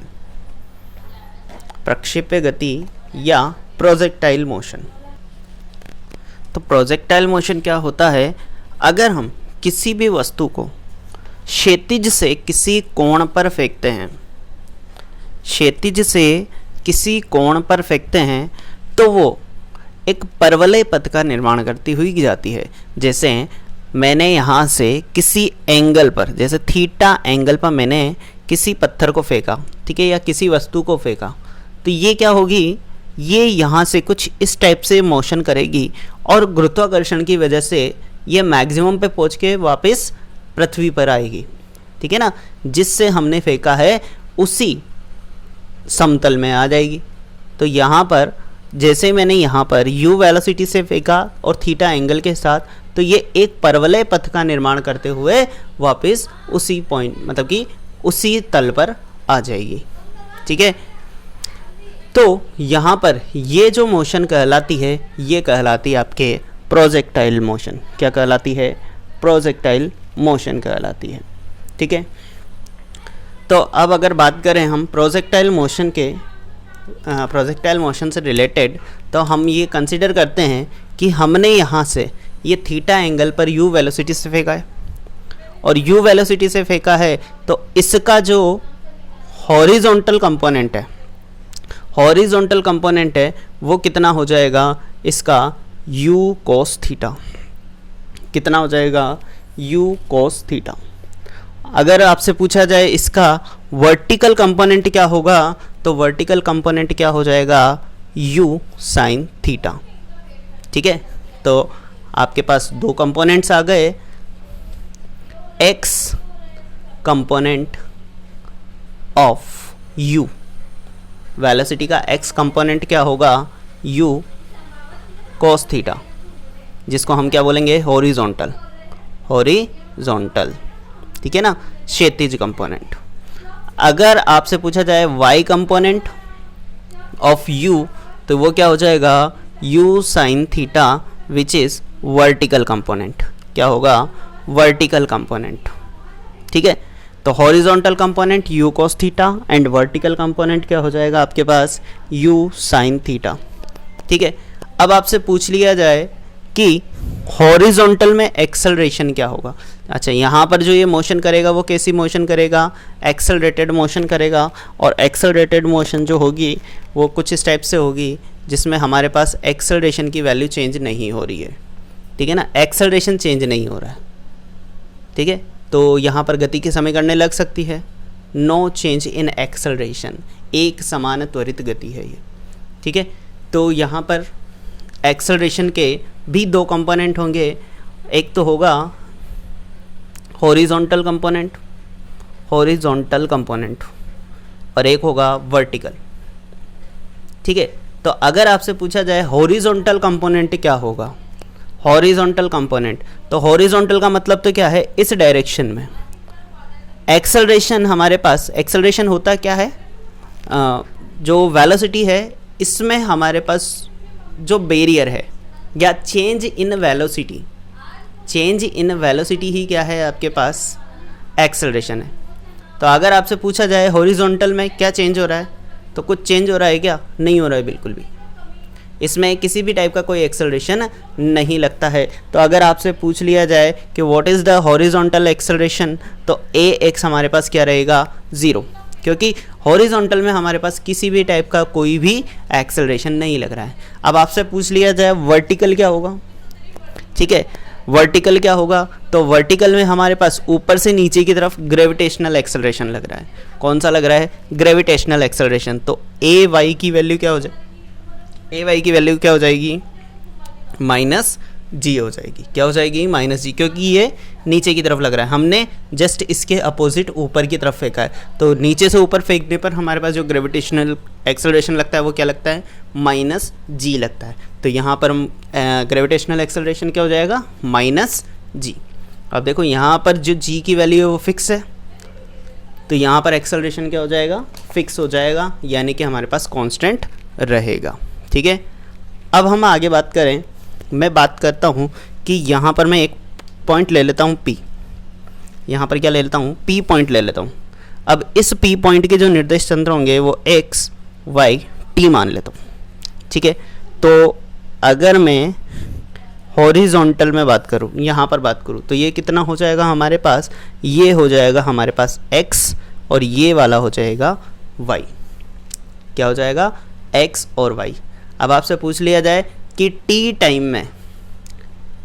प्रक्षेप्य गति या प्रोजेक्टाइल मोशन। तो प्रोजेक्टाइल मोशन क्या होता है, अगर हम किसी भी वस्तु को क्षैतिज से किसी कोण पर फेंकते हैं, क्षैतिज से किसी कोण पर फेंकते हैं तो वो एक परवलय पथ का निर्माण करती हुई जाती है। जैसे मैंने यहाँ से किसी एंगल पर, जैसे थीटा एंगल पर मैंने किसी पत्थर को फेंका, ठीक है, या किसी वस्तु को फेंका, तो ये क्या होगी, ये यहाँ से कुछ इस टाइप से मोशन करेगी और गुरुत्वाकर्षण की वजह से ये मैक्सिमम पे पहुँच के वापस पृथ्वी पर आएगी। ठीक है ना, जिससे हमने फेंका है उसी समतल में आ जाएगी। तो यहाँ पर जैसे मैंने यहाँ पर u वेलोसिटी से फेंका और थीटा एंगल के साथ, तो ये एक परवलय पथ का निर्माण करते हुए वापस उसी पॉइंट, मतलब कि उसी तल पर आ जाएगी। ठीक है, तो यहाँ पर ये जो मोशन कहलाती है, ये कहलाती है आपके प्रोजेक्टाइल मोशन। क्या कहलाती है, प्रोजेक्टाइल मोशन कहलाती है। ठीक है, तो अब अगर बात करें हम प्रोजेक्टाइल मोशन के, प्रोजेक्टाइल मोशन से रिलेटेड, तो हम ये कंसीडर करते हैं कि हमने यहाँ से ये थीटा एंगल पर u वेलोसिटी से फेंका है, और u वेलोसिटी से फेंका है तो इसका जो हॉरिजॉन्टल कंपोनेंट है, हॉरिजॉन्टल कंपोनेंट है वो कितना हो जाएगा, इसका u cos थीटा। कितना हो जाएगा, u cos थीटा। अगर आपसे पूछा जाए इसका वर्टिकल कंपोनेंट क्या होगा, तो वर्टिकल कंपोनेंट क्या हो जाएगा, u sin थीटा। ठीक है, तो आपके पास दो कंपोनेंट्स आ गए, x component of u, velocity का x कंपोनेंट क्या होगा, u cos थीटा, जिसको हम क्या बोलेंगे, हॉरिजॉन्टल, हॉरिजॉन्टल। ठीक है ना, क्षैतिज कंपोनेंट। अगर आपसे पूछा जाए y कंपोनेंट ऑफ u, तो वो क्या हो जाएगा, u sin theta which is vertical component. क्या होगा, वर्टिकल कंपोनेंट। ठीक है, तो horizontal component u cos theta and vertical component क्या हो जाएगा आपके पास, u sin थीटा। ठीक है, अब आपसे पूछ लिया जाए कि हॉरिजॉन्टल में एक्सेलरेशन क्या होगा। अच्छा, यहाँ पर जो ये मोशन करेगा वो कैसी मोशन करेगा, एक्सेलरेटेड मोशन करेगा, और एक्सेलरेटेड मोशन जो होगी वो कुछ इस टाइप से होगी जिसमें हमारे पास एक्सेलरेशन की वैल्यू चेंज नहीं हो रही है। ठीक है ना, एक्सेलरेशन चेंज नहीं हो रहा है। ठीक है, तो यहाँ पर गति के समय करने लग सकती है, नो चेंज इन एक्सेलरेशन, एक समान त्वरित गति है ये। ठीक है। तो यहाँ पर एक्सेलरेशन के भी दो कंपोनेंट होंगे, एक तो होगा हॉरिजॉन्टल कंपोनेंट और एक होगा वर्टिकल, ठीक है। तो अगर आपसे पूछा जाए हॉरिजॉन्टल कंपोनेंट क्या होगा, हॉरिजॉन्टल कंपोनेंट, तो हॉरिजॉन्टल का मतलब तो क्या है, इस डायरेक्शन में। एक्सेलरेशन हमारे पास, एक्सेलरेशन होता क्या है, जो वेलोसिटी है इसमें हमारे पास जो बैरियर है या चेंज इन वेलोसिटी ही क्या है आपके पास, एक्सेलरेशन है। तो अगर आपसे पूछा जाए हॉरिजॉन्टल में क्या चेंज हो रहा है, तो कुछ चेंज हो रहा है क्या, नहीं हो रहा है बिल्कुल भी, इसमें किसी भी टाइप का कोई एक्सेलरेशन नहीं लगता है। तो अगर आपसे पूछ लिया जाए कि what is the horizontal acceleration, तो ए एक्स हमारे पास क्या रहेगा, 0, क्योंकि हॉरिजॉन्टल में हमारे पास किसी भी टाइप का कोई भी एक्सेलरेशन नहीं लग रहा है। अब आपसे पूछ लिया जाए वर्टिकल क्या होगा, ठीक है, वर्टिकल क्या होगा, तो वर्टिकल में हमारे पास ऊपर से नीचे की तरफ ग्रेविटेशनल एक्सेलरेशन लग रहा है। कौन सा लग रहा है, ग्रेविटेशनल एक्सेलरेशन। तो ए वाई की वैल्यू क्या हो जाए, ए वाई की वैल्यू क्या हो जाएगी, माइनस जी हो जाएगी। क्या हो जाएगी, माइनस जी, क्योंकि ये नीचे की तरफ लग रहा है, हमने जस्ट इसके अपोजिट ऊपर की तरफ फेंका है। तो नीचे से ऊपर फेंकने पर हमारे पास जो ग्रेविटेशनल एक्सेलरेशन लगता है वो क्या लगता है, माइनस जी लगता है। तो यहाँ पर ग्रेविटेशनल एक्सेलरेशन क्या हो जाएगा, माइनस जी। अब देखो यहाँ पर जो जी की वैल्यू है वो फिक्स है, तो यहाँ पर एक्सेलरेशन क्या हो जाएगा, फिक्स हो जाएगा, यानी कि हमारे पास कांस्टेंट रहेगा, ठीक है। अब हम आगे बात करें, मैं बात करता हूँ कि यहाँ पर मैं एक पॉइंट ले लेता हूँ P, यहाँ पर क्या ले लेता हूँ, P पॉइंट ले लेता हूँ। अब इस P पॉइंट के जो निर्देश तंत्र होंगे वो x, y, t मान लेता हूँ, ठीक है। तो अगर मैं हॉरिजॉन्टल में बात करूँ, यहाँ पर बात करूँ, तो ये कितना हो जाएगा हमारे पास, ये हो जाएगा हमारे पास x और ये वाला हो जाएगा y। क्या हो जाएगा, x और y। अब आपसे पूछ लिया जाए कि t टाइम में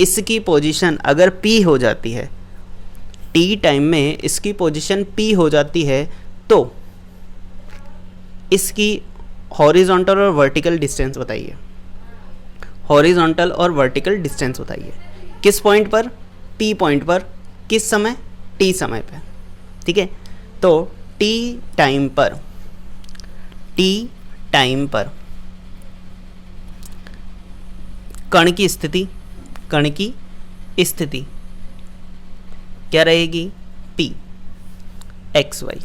इसकी पोजीशन अगर p हो जाती है, t टाइम में इसकी पोजीशन p हो जाती है, तो इसकी हॉरिजॉन्टल और वर्टिकल डिस्टेंस बताइए, हॉरिजॉन्टल और वर्टिकल डिस्टेंस बताइए, किस पॉइंट पर, p पॉइंट पर, किस समय, t समय पे, ठीक है। तो t टाइम पर कण की स्थिति क्या रहेगी, p x y,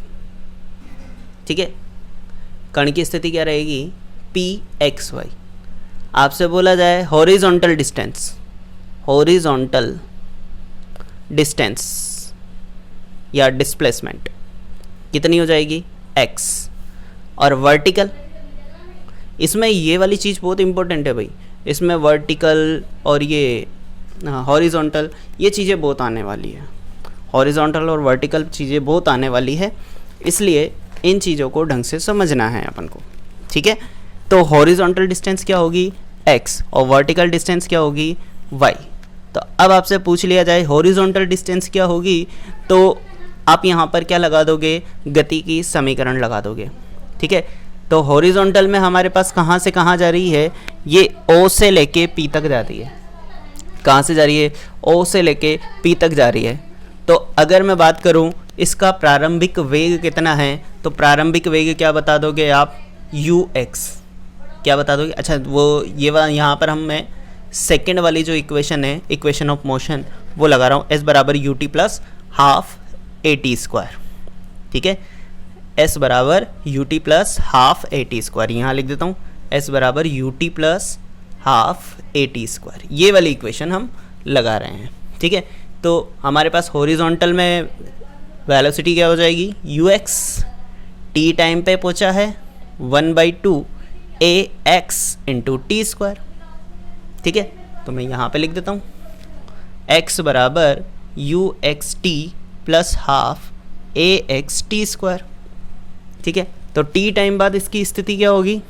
ठीक है। कण की स्थिति क्या रहेगी, p x y। आपसे बोला जाए हॉरिजॉन्टल डिस्टेंस या डिस्प्लेसमेंट कितनी हो जाएगी, x। और वर्टिकल, इसमें ये वाली चीज़ बहुत इंपॉर्टेंट है भाई, इसमें वर्टिकल और ये हॉरिजॉन्टल, ये चीज़ें बहुत आने वाली है, हॉरिजॉन्टल और वर्टिकल चीज़ें बहुत आने वाली है, इसलिए इन चीज़ों को ढंग से समझना है अपन को, ठीक है। तो हॉरिजॉन्टल डिस्टेंस क्या होगी, x, और वर्टिकल डिस्टेंस क्या होगी, y। तो अब आपसे पूछ लिया जाए हॉरिजॉन्टल डिस्टेंस क्या होगी, तो आप यहाँ पर क्या लगा दोगे, गति की समीकरण लगा दोगे, ठीक है। तो हॉरिजॉन्टल में हमारे पास कहाँ से कहाँ जा रही है, ये O से लेके P तक जा रही है। कहाँ से जा रही है, O से लेके P तक जा रही है। तो अगर मैं बात करूँ इसका प्रारंभिक वेग कितना है, तो प्रारंभिक वेग क्या बता दोगे आप, ux, क्या बता दोगे। अच्छा वो ये यहाँ पर मैं सेकेंड वाली जो इक्वेशन है, इक्वेशन ऑफ मोशन, वो लगा रहा हूँ, s बराबर ut plus half at square, ठीक है। s बराबर ut plus half at square, यहाँ लिख देता हूँ s बराबर ut plus half at square, ये वाली इक्वेशन हम लगा रहे हैं, ठीक है। तो हमारे पास हॉरिजॉन्टल में वेलोसिटी क्या हो जाएगी, ux, t टाइम पे पहुँचा है 1/2 ax इंटू टी स्क्वायर, ठीक है। तो मैं यहाँ पे लिख देता हूँ x बराबर uxt plus half axt square, ठीक है। तो t टाइम बाद इसकी स्थिति क्या होगी,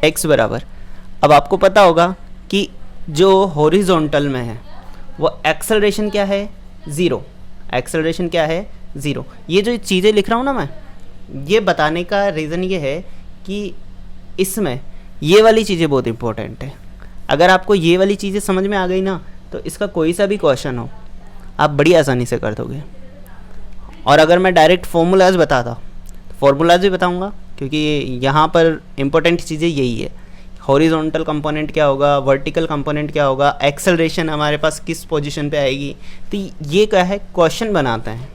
x बराबर, अब आपको पता होगा कि जो हॉरिजॉन्टल में है वो एक्सेलरेशन क्या है, 0, एक्सेलरेशन क्या है, 0। ये जो चीज़ें लिख रहा हूँ ना मैं, ये बताने का रीज़न ये है कि इसमें ये वाली चीज़ें बहुत इंपॉर्टेंट है। अगर आपको ये वाली चीज़ें समझ में आ गई ना, तो इसका कोई सा भी क्वेश्चन हो आप बड़ी आसानी से कर दोगे। और अगर मैं डायरेक्ट फार्मूलाज बताता, फार्मूलाज भी बताऊंगा, क्योंकि यहाँ पर इम्पोर्टेंट चीज़ें यही है। हॉरिजॉन्टल कंपोनेंट क्या होगा, वर्टिकल कंपोनेंट क्या होगा, एक्सेलरेशन हमारे पास किस पोजीशन पे आएगी, तो ये क्या है, क्वेश्चन बनाते हैं।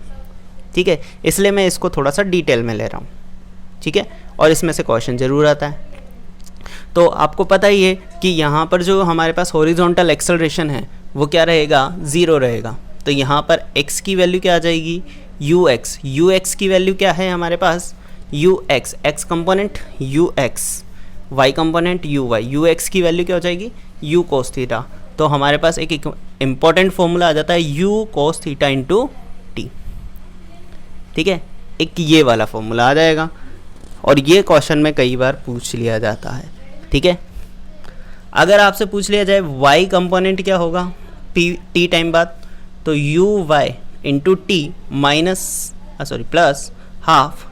ठीक है, इसलिए मैं इसको थोड़ा सा डिटेल में ले रहा हूँ। ठीक है, और इसमें से क्वेश्चन ज़रूर आता है। तो आपको पता ही है कि यहाँ पर जो हमारे पास हॉरिजॉन्टल एक्सेलरेशन है वो क्या रहेगा, 0 रहेगा। तो यहाँ पर x की वैल्यू क्या आ जाएगी, ux की वैल्यू क्या है हमारे पास, ux, x component ux, y component ux की वैल्यू क्या हो जाएगी, u cos थीटा। तो हमारे पास एक इम्पॉर्टेंट फॉर्मूला आ जाता है u cos theta into T. ठीक है, एक ये वाला फॉर्मूला आ जाएगा, और ये क्वेश्चन में कई बार पूछ लिया जाता है। ठीक है, अगर आपसे पूछ लिया जाए y कंपोनेंट क्या होगा टी टाइम बाद, तो U Y into T plus half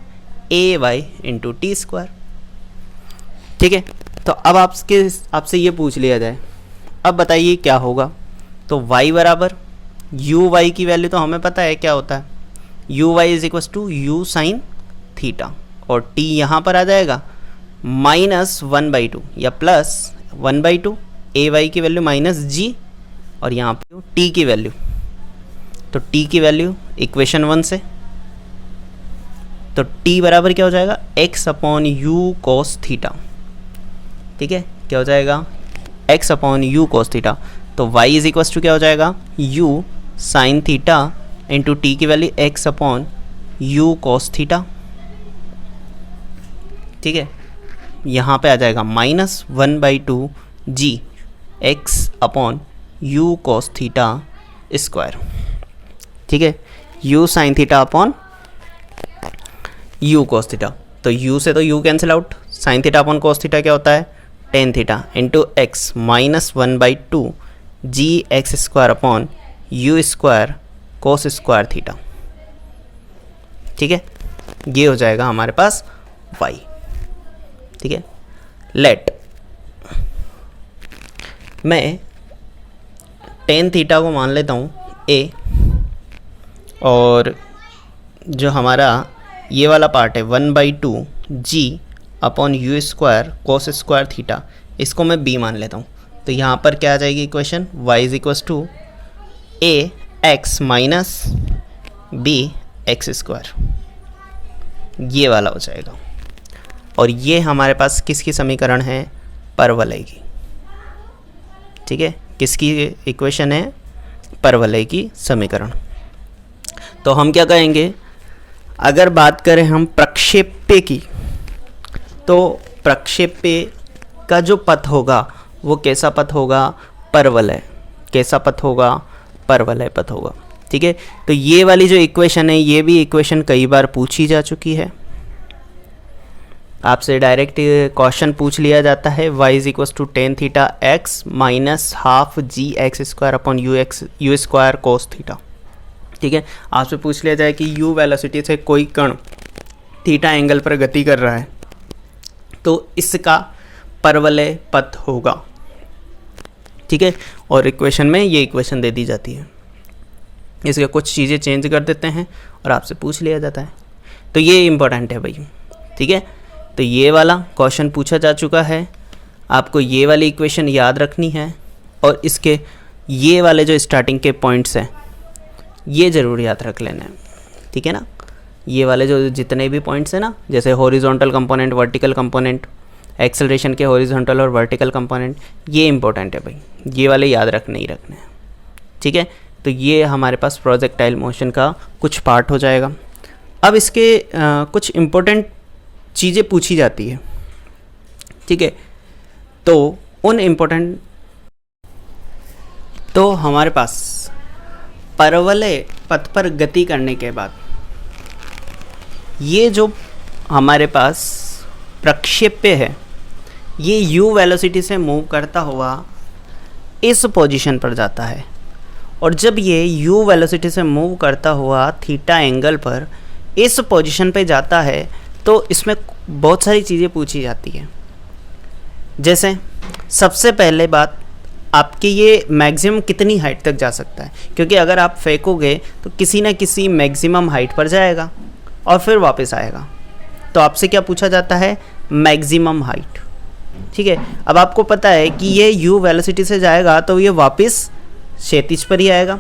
A Y into T square. ठीक है, तो अब आपसे ये पूछ लिया जाए, अब बताइए क्या होगा। तो y बराबर यू वाई की वैल्यू तो हमें पता है क्या होता है, U Y is equal to U sine theta, और t यहाँ पर आ जाएगा -1/2 या +1/2, ए वाई की वैल्यू -g, और यहाँ पे t की वैल्यू, तो t की वैल्यू इक्वेशन 1 से, तो t बराबर क्या हो जाएगा, x upon u cos theta. ठीक है, क्या हो जाएगा, x upon u cos theta. तो y इज इक्वल टू क्या हो जाएगा, u sine theta into t की value x upon u cos theta. ठीक है, यहाँ पे आ जाएगा -1/2 g x upon u cos theta square. ठीक है, u sine theta upon u cos theta, तो u से तो u cancel out, sine theta upon cos theta क्या होता है, tan theta into X -1/2 G X square upon you square cos square theta. ठीक है, ये हो जाएगा हमारे पास y। ठीक है, लेट मैं टेन थीटा को मान लेता हूँ a, और जो हमारा ये वाला पार्ट है 1/2 g upon you square cos square theta, इसको मैं b मान लेता हूँ। तो यहाँ पर क्या आ जाएगी equation, y is equal to A X minus B X square, ये वाला हो जाएगा। और ये हमारे पास किसकी समीकरण है, परवलय की। ठीक है, किसकी इक्वेशन है, परवलय की समीकरण। तो हम क्या कहेंगे, अगर बात करें हम प्रक्षेप्य की, तो प्रक्षेप्य का जो पथ होगा वो कैसा पथ होगा, परवलय। कैसा पथ होगा, परवलय पथ होगा। ठीक है, तो ये वाली जो इक्वेशन है, ये भी इक्वेशन कई बार पूछी जा चुकी है। आपसे डायरेक्ट क्वेश्चन पूछ लिया जाता है, y is equal to tan theta X minus half G X square upon you square cos theta. ठीक है, आपसे पूछ लिया जाए कि u वेलोसिटी से कोई कण थीटा एंगल पर गति कर रहा है, तो इसका परवलय पथ होगा। ठीक है, और इक्वेशन में ये इक्वेशन दे दी जाती है, इसके कुछ चीज़ें चेंज कर देते हैं और आपसे पूछ लिया जाता है। तो ये इम्पोर्टेंट है भाई। ठीक है, तो ये वाला क्वेश्चन पूछा जा चुका है, आपको ये वाली इक्वेशन याद रखनी है, और इसके ये वाले जो स्टार्टिंग के पॉइंट्स हैं ये ज़रूर याद रख लेना है। ठीक है ना, ये वाले जो जितने भी पॉइंट्स हैं ना, जैसे horizontal component, vertical component, acceleration के हॉरिजॉन्टल और वर्टिकल कंपोनेंट, ये इंपॉर्टेंट है भाई, ये वाले याद रखने ही रखने हैं। ठीक है, तो ये हमारे पास प्रोजेक्टाइल मोशन का कुछ पार्ट हो जाएगा। अब इसके कुछ इम्पोर्टेंट चीज़ें पूछी जाती है। ठीक है, तो उन इम्पोर्टेंट, तो हमारे पास परवलय पथ पर गति करने के बाद ये जो हमारे पास प्रक्षेप्य है, ये u वेलोसिटी से मूव करता हुआ इस पोजीशन पर जाता है, और जब ये u वेलोसिटी से मूव करता हुआ थीटा एंगल पर इस पोजीशन पे जाता है, तो इसमें बहुत सारी चीज़ें पूछी जाती है। जैसे सबसे पहले बात, आपकी ये मैक्सिमम कितनी हाइट तक जा सकता है, क्योंकि अगर आप फेंकोगे तो किसी न किसी मैक्सिमम हाइट पर जाएगा और फिर वापस आएगा। तो आपसे क्या पूछा जाता है, मैक्सिमम हाइट। ठीक है, अब आपको पता है कि ये u वेलोसिटी से जाएगा तो ये वापस क्षैतिज पर ही आएगा,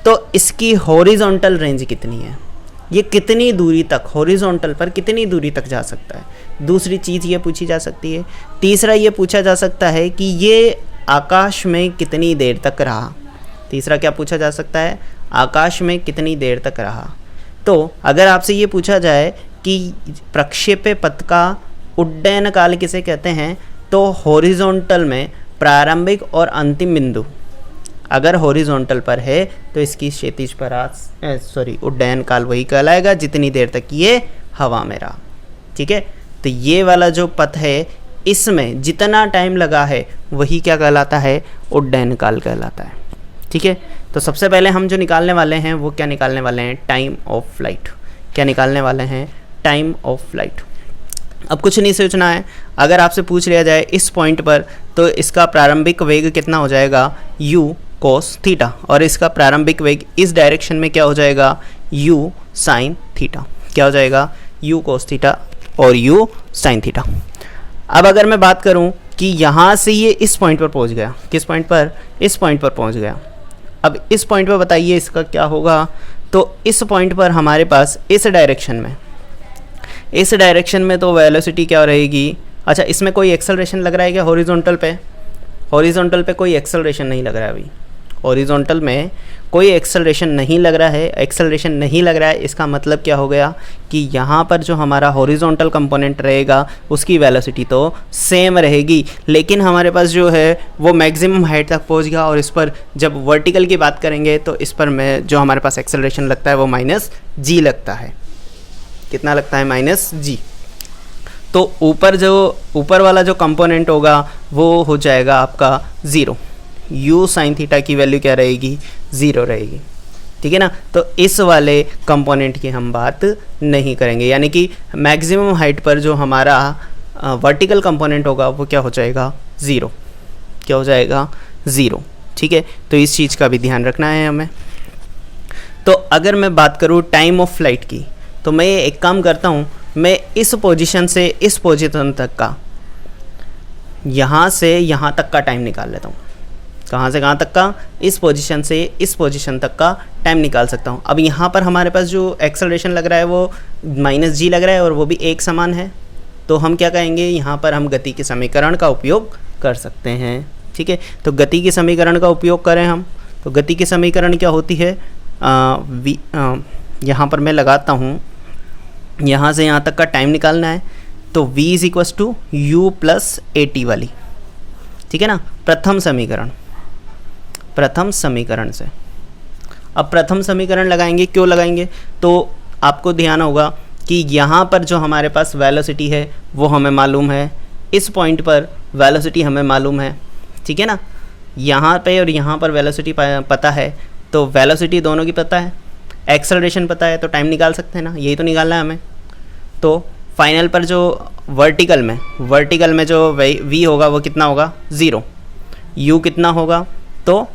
तो इसकी हॉरिजॉन्टल रेंज कितनी है, ये कितनी दूरी तक हॉरिजॉन्टल पर कितनी दूरी तक जा सकता है। दूसरी चीज़ ये पूछी जा सकती है। तीसरा ये पूछा जा सकता है कि ये आकाश में कितनी देर तक रहा। तीसरा क्या पूछा जा सकता है, आकाश में कितनी देर तक रहा। तो अगर आपसे ये पूछा जाए कि प्रक्षेप्य पथ का उड्डयन काल किसे कहते हैं, तो हॉरिजॉन्टल में प्रारंभिक और अंतिम बिंदु अगर हॉरिजॉन्टल पर है तो इसकी क्षैतिज पर उड्डयन काल वही कहलाएगा जितनी देर तक ये हवा में रहा। ठीक है, तो ये वाला जो पथ है इसमें जितना टाइम लगा है वही क्या कहलाता है, उड्डयन काल कहलाता है। ठीक है, तो सबसे पहले हम जो निकालने वाले हैं वो क्या निकालने वाले हैं, टाइम ऑफ फ्लाइट। क्या निकालने वाले हैं, टाइम ऑफ फ्लाइट। अब कुछ नहीं सोचना है, अगर आपसे पूछ लिया जाए इस पॉइंट पर तो इसका प्रारंभिक वेग कितना हो जाएगा, u कोस थीटा, और इसका प्रारंभिक वेग इस डायरेक्शन में क्या हो जाएगा, u साइन थीटा। क्या हो जाएगा, u कोस थीटा और u साइन थीटा। अब अगर मैं बात करूं कि यहाँ से ये इस पॉइंट पर पहुंच गया, किस पॉइंट पर, इस पॉइंट पर पहुंच गया। अब इस पॉइंट पर बताइए इसका क्या होगा, तो इस पॉइंट पर हमारे पास इस डायरेक्शन में तो वेलोसिटी क्या रहेगी। अच्छा, इसमें कोई एक्सेलरेशन लग रहा है क्या हॉरिजॉन्टल पे, हॉरिजॉन्टल पे कोई एक्सेलरेशन नहीं लग रहा है अभी, हॉरिजॉन्टल में कोई एक्सेलरेशन नहीं लग रहा है। एक्सेलरेशन नहीं लग रहा है इसका मतलब क्या हो गया कि यहाँ पर जो हमारा हॉरिजॉन्टल कंपोनेंट रहेगा उसकी वेलोसिटी तो सेम रहेगी, लेकिन हमारे पास जो है वो मैक्सिमम हाइट तक पहुँच गया, और इस पर जब वर्टिकल की बात करेंगे तो इस पर में जो हमारे पास एक्सेलरेशन लगता है वो -g लगता है। कितना लगता है, -g। तो ऊपर वाला जो कंपोनेंट होगा वो हो जाएगा आपका 0। u साइन थीटा की वैल्यू क्या रहेगी, 0 रहेगी। ठीक है ना, तो इस वाले कंपोनेंट की हम बात नहीं करेंगे, यानी कि मैक्सिमम हाइट पर जो हमारा वर्टिकल कंपोनेंट होगा वो क्या हो जाएगा, 0। क्या हो जाएगा, 0। ठीक है, तो इस चीज़ का भी ध्यान रखना है हमें। तो अगर मैं बात करूँ टाइम ऑफ फ्लाइट की, तो मैं एक काम करता हूँ, मैं इस पोजीशन से इस पोजीशन तक का, यहाँ से यहाँ तक का टाइम निकाल लेता हूँ। कहाँ से कहाँ तक का, इस पोजीशन से इस पोजीशन तक का टाइम निकाल सकता हूँ। अब यहाँ पर हमारे पास जो एक्सेलरेशन लग रहा है वो -g लग रहा है और वो भी एक समान है, तो हम क्या कहेंगे, यहाँ पर हम गति के समीकरण का उपयोग कर सकते हैं। ठीक है, तो गति के समीकरण का उपयोग करें हम, तो गति की समीकरण क्या होती है, यहाँ पर मैं लगाता हूँ, यहाँ से यहाँ तक का टाइम निकालना है, तो v = u + at वाली। ठीक है ना, प्रथम समीकरण से। अब प्रथम समीकरण लगाएंगे, क्यों लगाएंगे, तो आपको ध्यान होगा कि यहाँ पर जो हमारे पास वेलोसिटी है वो हमें मालूम है, इस पॉइंट पर वेलोसिटी हमें मालूम है। ठीक है ना, यहाँ पे और यहाँ पर वेलोसिटी पता है, तो वेलोसिटी दोनों की पता है, एक्सेलरेशन पता है, तो टाइम निकाल सकते हैं ना, यही तो निकालना है हमें। तो फाइनल पर जो वर्टिकल में जो v होगा वो कितना होगा, 0। u कितना होगा, तो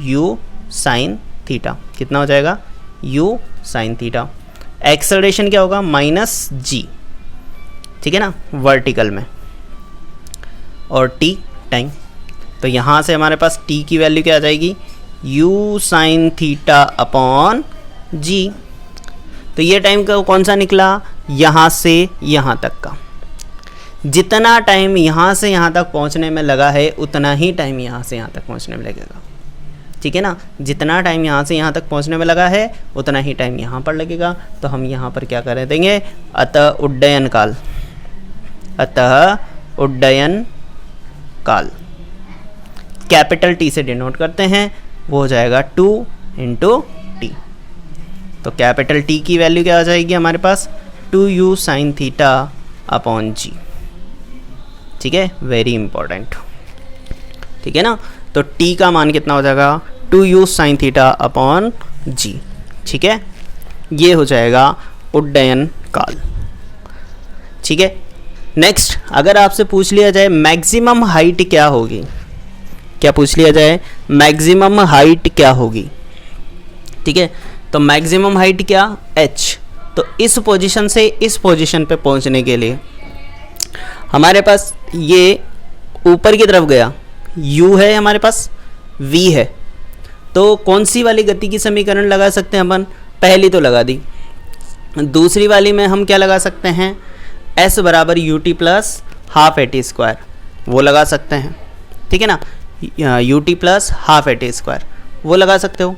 u साइन थीटा कितना हो जाएगा, u साइन थीटा। एक्सेलरेशन क्या होगा, -g। ठीक है ना, वर्टिकल में, और t टाइम, तो यहाँ से हमारे पास t की वैल्यू क्या आ जाएगी, u sine theta upon g। तो ये टाइम का कौन सा निकला, यहाँ से यहाँ तक का। जितना टाइम यहाँ से यहाँ तक पहुँचने में लगा है उतना ही टाइम यहाँ से यहाँ तक पहुँचने में लगेगा। ठीक है ना, जितना टाइम यहाँ से यहाँ तक पहुँचने में लगा है उतना ही टाइम यहाँ पर लगेगा। तो हम यहाँ पर क्या कर देंगे, अतः उड्डयन काल कैपिटल T से डिनोट करते हैं, वो हो जाएगा 2 × t। तो कैपिटल T की वैल्यू क्या आ जाएगी हमारे पास, 2u sign theta upon g। ठीक है, वेरी इंपॉर्टेंट। ठीक है ना, तो t का मान कितना हो जाएगा, 2u sign theta upon g। ठीक है, ये हो जाएगा उड्डयन काल। ठीक है, नेक्स्ट अगर आपसे पूछ लिया जाए मैक्सिमम हाइट क्या होगी, क्या पूछ लिया जाए मैक्सिमम हाइट क्या होगी, ठीक है, तो मैक्सिमम हाइट क्या h। तो इस पोजीशन से इस पोजीशन पे पहुंचने के लिए हमारे पास ये ऊपर की तरफ गया, u है हमारे पास, v है, तो कौन सी वाली गति की समीकरण लगा सकते हैं अपन, पहली तो लगा दी, दूसरी वाली में हम क्या लगा सकते हैं, s बराबर U T plus half A T square, वो लगा सकते हैं, ठीक है ना, U T plus half A T square वो लगा सकते हो।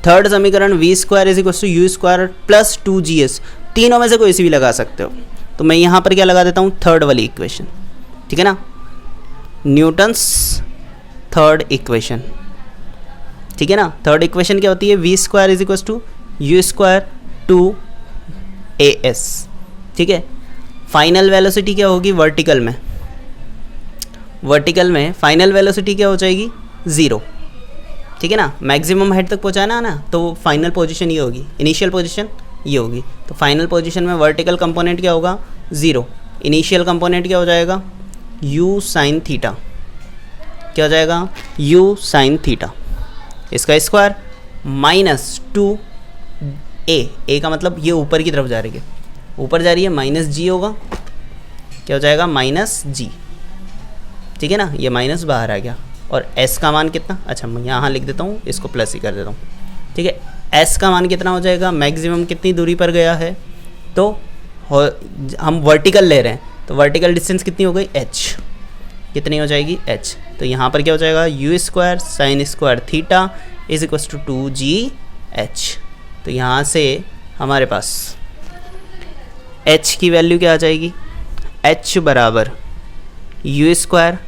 थर्ड समीकरण V square is equal to U square plus 2g's, तीनों में से कोई सी भी लगा सकते हो। तो मैं यहाँ पर क्या लगा देता हूँ, थर्ड वाली इक्वेशन, ठीक है ना, न्यूटन्स थर्ड इक्वेशन, ठीक है ना। थर्ड इक्वेशन क्या होती है, V square is equal to U square 2as, ठीक है। फाइनल वेलोसिटी क्या होगी वर्टिकल में, वर्टिकल में फाइनल वेलोसिटी क्या हो जाएगी 0, ठीक है ना। मैक्सिमम हाइट तक पहुंचाना है ना, तो फाइनल पोजीशन ये होगी, इनिशियल पोजीशन ये होगी, तो फाइनल पोजीशन में वर्टिकल कंपोनेंट क्या होगा 0, इनिशियल कंपोनेंट क्या हो जाएगा u साइन थीटा, क्या हो जाएगा u साइन थीटा, इसका स्क्वायर माइनस 2a का मतलब ये ऊपर की तरफ जा रही है, ऊपर जा रही है, माइनस g होगा, क्या हो जाएगा माइनस g, ठीक है ना, ये माइनस बाहर आ गया। और s का मान कितना, अच्छा मैं यहाँ लिख देता हूँ, इसको प्लस ही कर देता हूँ, ठीक है। s का मान कितना हो जाएगा, मैक्सिमम कितनी दूरी पर गया है, तो हम वर्टिकल ले रहे हैं, तो वर्टिकल डिस्टेंस कितनी हो गई h, कितनी हो जाएगी h, तो यहाँ पर क्या हो जाएगा U square sine square theta is equal to 2gh। तो यहाँ से हमारे पास h की वैल्यू क्या आ जाएगी, h बराबर you square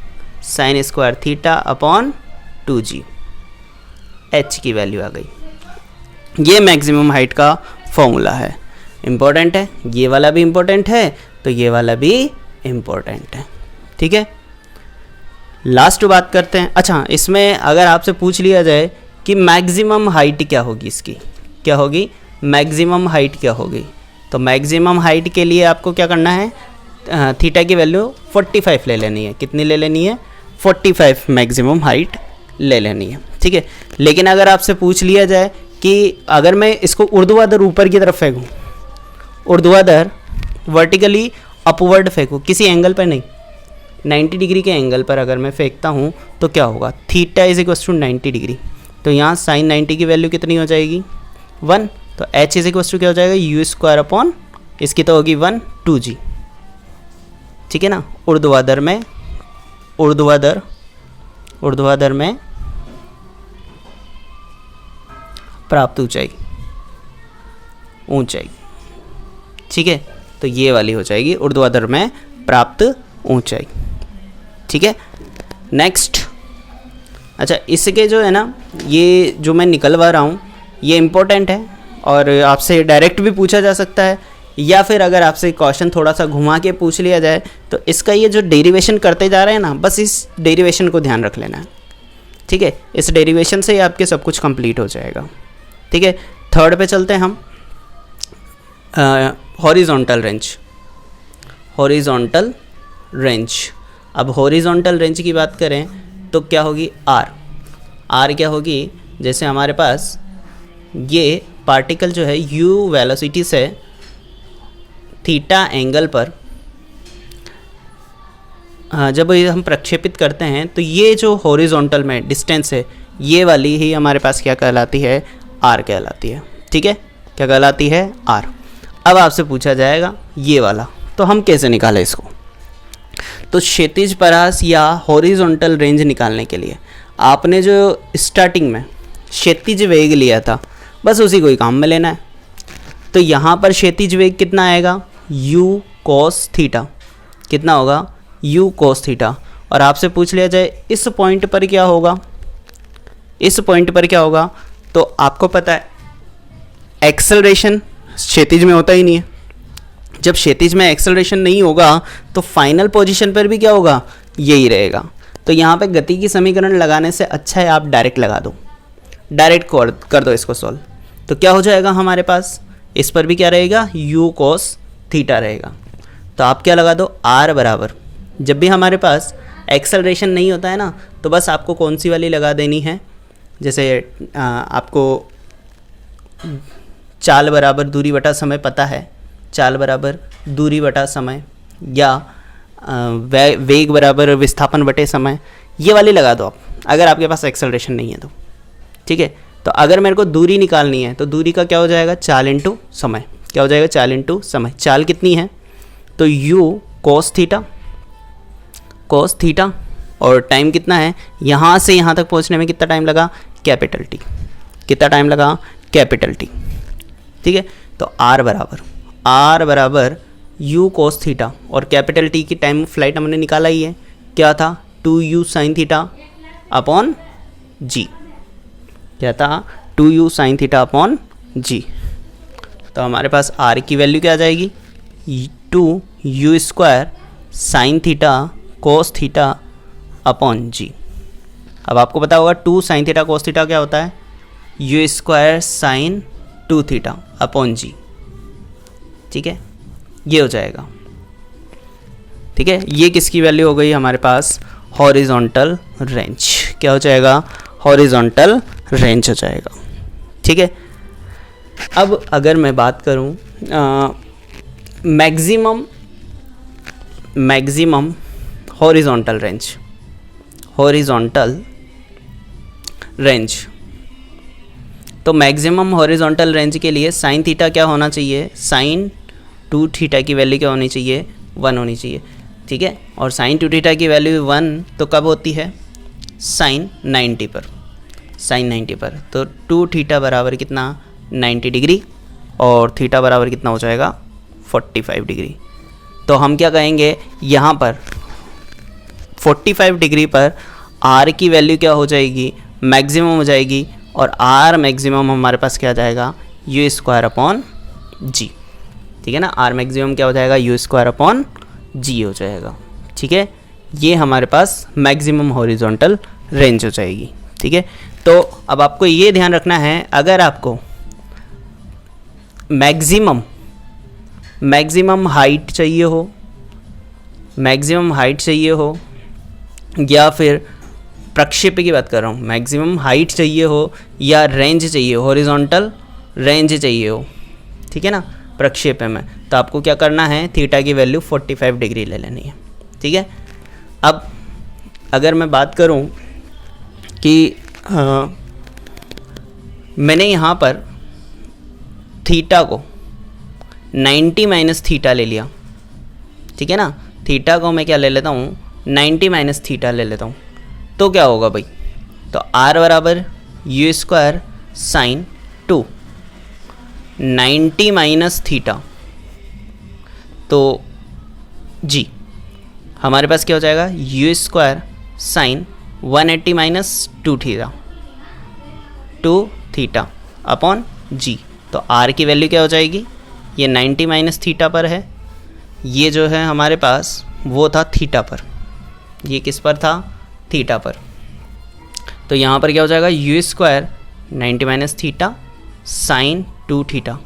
sine square theta upon 2g, h की वैल्यू आ गई। ये मैक्सिमम हाइट का फॉर्मूला है, इम्पोर्टेंट है, ये वाला भी इम्पोर्टेंट है, तो ये वाला भी इम्पोर्टेंट है, ठीक है। लास्ट बात करते हैं, अच्छा इसमें अगर आपसे पूछ लिया जाए कि मैक्सिमम हाइट क्या होगी, इसकी क्या होगी, मैक्सिमम हाइट क्या होगी, तो मैक्सिमम हाइट के लिए आपको क्या करना है, थीटा की वैल्यू 45 ले लेनी है, कितनी ले लेनी है 45 मैक्सिमम हाइट ले लेनी है, ठीक है। लेकिन अगर आपसे पूछ लिया जाए कि अगर मैं इसको ऊर्ध्वाधर ऊपर की तरफ फेंकूँ, ऊर्ध्वाधर वर्टिकली अपवर्ड फेंकूँ, किसी एंगल पर नहीं, 90 डिग्री के एंगल पर अगर मैं फेंकता हूँ तो क्या होगा, theta is equal to 90 degree, तो यहाँ साइन 90 की वैल्यू कितनी हो जाएगी 1, तो h इज इक्वल टू क्या हो जाएगा यू स्क्वायर अपॉन इसकी तो होगी 1 2g, ठीक है ना। ऊर्ध्वाधर में ऊर्ध्वाधर में प्राप्त ऊंचाई, ठीक है, तो ये वाली हो जाएगी ऊर्ध्वाधर में प्राप्त ऊंचाई, ठीक है। नेक्स्ट, अच्छा इसके जो है ना, ये जो मैं निकलवा रहा हूँ ये इम्पोर्टेंट है और आपसे डायरेक्ट भी पूछा जा सकता है, या फिर अगर आपसे क्वेश्चन थोड़ा सा घुमा के पूछ लिया जाए तो इसका ये जो डेरिवेशन करते जा रहे हैं ना, बस इस डेरिवेशन को ध्यान रख लेना है, ठीक है। इस डेरिवेशन से ही आपके सब कुछ कंप्लीट हो जाएगा, ठीक है। थर्ड पे चलते हैं हम, हॉरिजॉन्टल रेंज। अब हॉरिजॉन्टल रेंज की बात करें तो क्या होगी आर क्या होगी, जैसे हमारे पास ये पार्टिकल जो है u वेलोसिटी से थीटा एंगल पर जब हम प्रक्षेपित करते हैं तो ये जो हॉरिजॉन्टल में डिस्टेंस है ये वाली ही हमारे पास क्या कहलाती है, आर कहलाती है, ठीक है, क्या कहलाती है आर। अब आपसे पूछा जाएगा ये वाला, तो हम कैसे निकालें इसको, तो क्षैतिज परास या हॉरिजॉन्टल रेंज निकालने के लिए आपने जो स्टार्टिंग में क्षैतिज वेग लिया था बस उसी को ही काम में लेना है। तो यहाँ पर क्षैतिज वेग कितना आएगा, u cos थीटा, कितना होगा u cos थीटा। और आपसे पूछ लिया जाए इस पॉइंट पर क्या होगा, इस पॉइंट पर क्या होगा, तो आपको पता है एक्सेलरेशन क्षैतिज में होता ही नहीं है, जब क्षैतिज में एक्सेलरेशन नहीं होगा तो फाइनल पोजीशन पर भी क्या होगा, यही रहेगा। तो यहाँ पे गति की समीकरण लगाने से अच्छा है आप डायरेक्ट लगा दो, डायरेक्ट कर दो इसको सॉल्व, तो क्या हो जाएगा हमारे पास, इस पर भी क्या रहेगा u cos थीटा रहेगा। तो आप क्या लगा दो, r बराबर, जब भी हमारे पास एक्सेलरेशन नहीं होता है ना, तो बस आपको कौन सी वाली लगा देनी है, जैसे आपको चाल बराबर दूरी बटा समय पता है, चाल बराबर दूरी बटा समय, या वेग बराबर विस्थापन बटे समय, ये वाली लगा दो आप, अगर आपके पास एक्सेलरेशन नहीं है तो। ठीक है, तो अगर मेरे को दूरी निकालनी है तो दूरी का क्या हो जाएगा, चाल इंटू समय। क्या हो जाएगा, चाल इंटू समय। चाल कितनी है, तो u cos थीटा, और टाइम कितना है, यहाँ से यहाँ तक पहुँचने में कितना टाइम लगा, कैपिटल टी। कितना टाइम लगा, कैपिटल टी। ठीक है, तो r बराबर u cos थीटा, और कैपिटल टी की टाइम ऑफ फ्लाइट हमने निकाला ही है, क्या था, 2u sin theta upon g। क्या था, 2u sin theta upon g। तो हमारे पास r की वैल्यू क्या आ जाएगी, 2u square sine theta cos theta upon g। अब आपको पता होगा 2 sin थीटा कोस थीटा क्या होता है, u square sine 2 theta upon g। ठीक है, ये हो जाएगा। ठीक है, ये किसकी वैल्यू हो गई हमारे पास, हॉरिजॉन्टल रेंज। क्या हो जाएगा, हॉरिजॉन्टल रेंज हो जाएगा। ठीक है, अब अगर मैं बात करूं मैक्सिमम हॉरिजॉन्टल रेंज, तो मैक्सिमम हॉरिजॉन्टल रेंज के लिए साइन थीटा क्या होना चाहिए, साइन 2 थीटा की वैल्यू क्या होनी चाहिए, 1 होनी चाहिए। ठीक है, और साइन 2 थीटा की वैल्यू 1 तो कब होती है, साइन 90 पर। तो 2 थीटा बराबर कितना, 90 डिग्री, और थीटा बराबर कितना हो जाएगा, 45 डिग्री। तो हम क्या कहेंगे, यहाँ पर 45 डिग्री पर r की वैल्यू क्या हो जाएगी, मैक्सिमम हो जाएगी, और r मैक्सिमम हमारे पास क्या आ जाएगा, u स्क्वायर अपॉन g। ठीक है ना, r मैक्सिमम क्या हो जाएगा, u स्क्वायर अपॉन g हो जाएगा। ठीक है, ये हमारे पास मैक्सिमम हॉरिजॉन्टल रेंज हो जाएगी। ठीक है, तो अब आपको ये ध्यान रखना है, अगर आपको मैक्सिमम हाइट चाहिए हो, या फिर प्रक्षेप की बात कर रहा हूँ, मैक्सिमम हाइट चाहिए हो या रेंज चाहिए, हॉरिजॉन्टल रेंज चाहिए हो, ठीक है ना, प्रक्षेप में, तो आपको क्या करना है, थीटा की वैल्यू 45 डिग्री ले लेनी है। ठीक है, अब अगर मैं बात करूं कि मैंने यहाँ पर थीटा को 90 माइनस थीटा ले लिया। ठीक है ना, थीटा को मैं क्या ले लेता हूँ, 90 माइनस थीटा ले लेता हूँ, तो क्या होगा भाई, तो r बराबर u square sine 2 90 minus theta, तो g हमारे पास क्या हो जाएगा, u square sine 180 minus 2 theta upon g। तो r की वैल्यू क्या हो जाएगी, ये 90 माइनस थीटा पर है, ये जो है हमारे पास वो था थीटा पर, ये किस पर था, थीटा पर। तो यहाँ पर क्या हो जाएगा, u square 90 minus theta sine 2 theta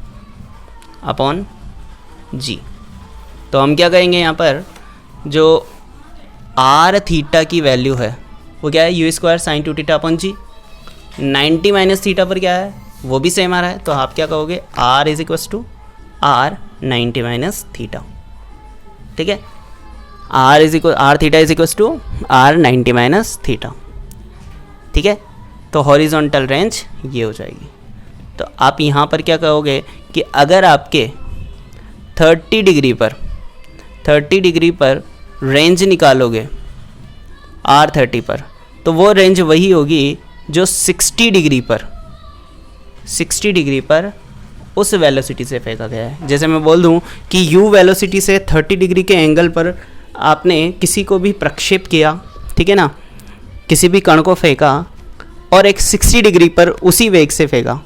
upon g। तो हम क्या कहेंगे, यहाँ पर जो r थीटा की वैल्यू है वो क्या है, u square sine 2 theta upon g। 90 minus theta पर क्या है, वो भी सेम आ रहा है, तो आप क्या कहोगे, r is equals to r 90 minus theta. ठीक है, r theta is equals to r 90 minus theta. ठीक है, तो हॉरिजॉन्टल रेंज ये हो जाएगी। तो आप यहाँ पर क्या कहोगे कि अगर आपके 30 डिग्री पर रेंज निकालोगे r30 पर, तो वो रेंज वही होगी जो 60 डिग्री पर उस वेलोसिटी से फेंका गया है। जैसे मैं बोल दूं कि u वेलोसिटी से 30 डिग्री के एंगल पर आपने किसी को भी प्रक्षेप किया, ठीक है ना, किसी भी कण को फेंका और एक 60 डिग्री पर उसी वेग से फेंका,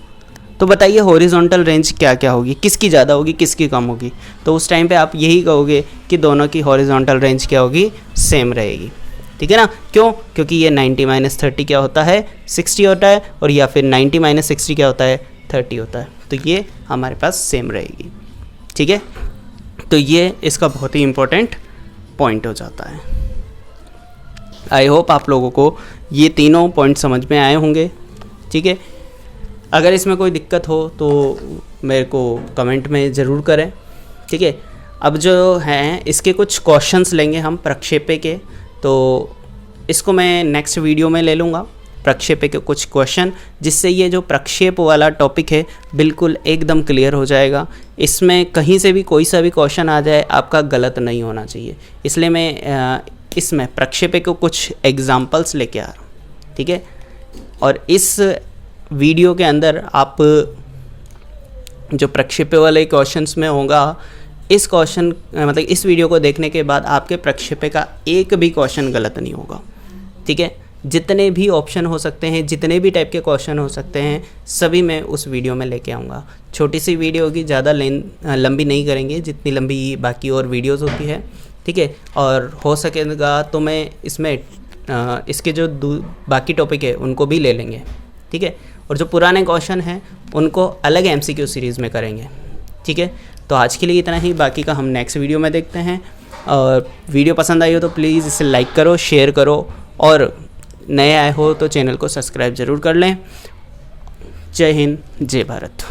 तो बताइए हॉरिजॉन्टल रेंज क्या क्या होगी, किसकी ज़्यादा होगी, किसकी कम होगी। तो उस टाइम पे आप यही कहोगे कि दोनों की हॉरिजॉन्टल रेंज क्या होगी, सेम रहेगी। ठीक है ना, क्यों, क्योंकि ये 90 माइनस 30 क्या होता है, 60 होता है, और या फिर 90 माइनस 60 क्या होता है, 30 होता है। तो ये हमारे पास सेम रहेगी। ठीक है, तो ये इसका बहुत ही इम्पोर्टेंट पॉइंट हो जाता है। आई होप आप लोगों को ये तीनों पॉइंट समझ में आए होंगे, ठीक है। अगर इसमें कोई दिक्कत हो तो मेरे को कमेंट में ज़रूर करें, ठीक है। अब जो हैं इसके कुछ क्वेश्चंस लेंगे हम प्रक्षेपे के, तो इसको मैं नेक्स्ट वीडियो में ले लूँगा, प्रक्षेपे के कुछ क्वेश्चन, जिससे ये जो प्रक्षेप वाला टॉपिक है बिल्कुल एकदम क्लियर हो जाएगा। इसमें कहीं से भी कोई सा भी क्वेश्चन आ जाए आपका गलत नहीं होना चाहिए, इसलिए मैं इसमें प्रक्षेपे को कुछ एग्जांपल्स लेके आ रहा हूँ, ठीक है। और इस वीडियो के अंदर आप जो प्रक्षेपे वाले क्वेश्चंस में होगा, इस क्वेश्चन मतलब इस वीडियो को देखने के बाद आपके प्रक्षेपे का एक भी क्वेश्चन गलत नहीं होगा, ठीक है। जितने भी ऑप्शन हो सकते हैं, जितने भी टाइप के क्वेश्चन हो सकते हैं, सभी मैं उस वीडियो में लेके आऊँगा। छोटी सी वीडियो होगी, ज़्यादा लंबी नहीं करेंगे जितनी लंबी बाकी और वीडियोस होती है, ठीक है। और हो सकेगा तो मैं इसमें इसके जो बाकी टॉपिक है उनको भी ले लेंगे, ठीक है। और जो पुराने क्वेश्चन हैं उनको अलग MCQ सीरीज़ में करेंगे, ठीक है। तो आज के लिए इतना ही, बाकी का हम नेक्स्ट वीडियो में देखते हैं। और वीडियो पसंद आई हो तो प्लीज़ इसे लाइक करो, शेयर करो, और नए आए हो तो चैनल को सब्सक्राइब ज़रूर कर लें। जय हिंद, जय भारत।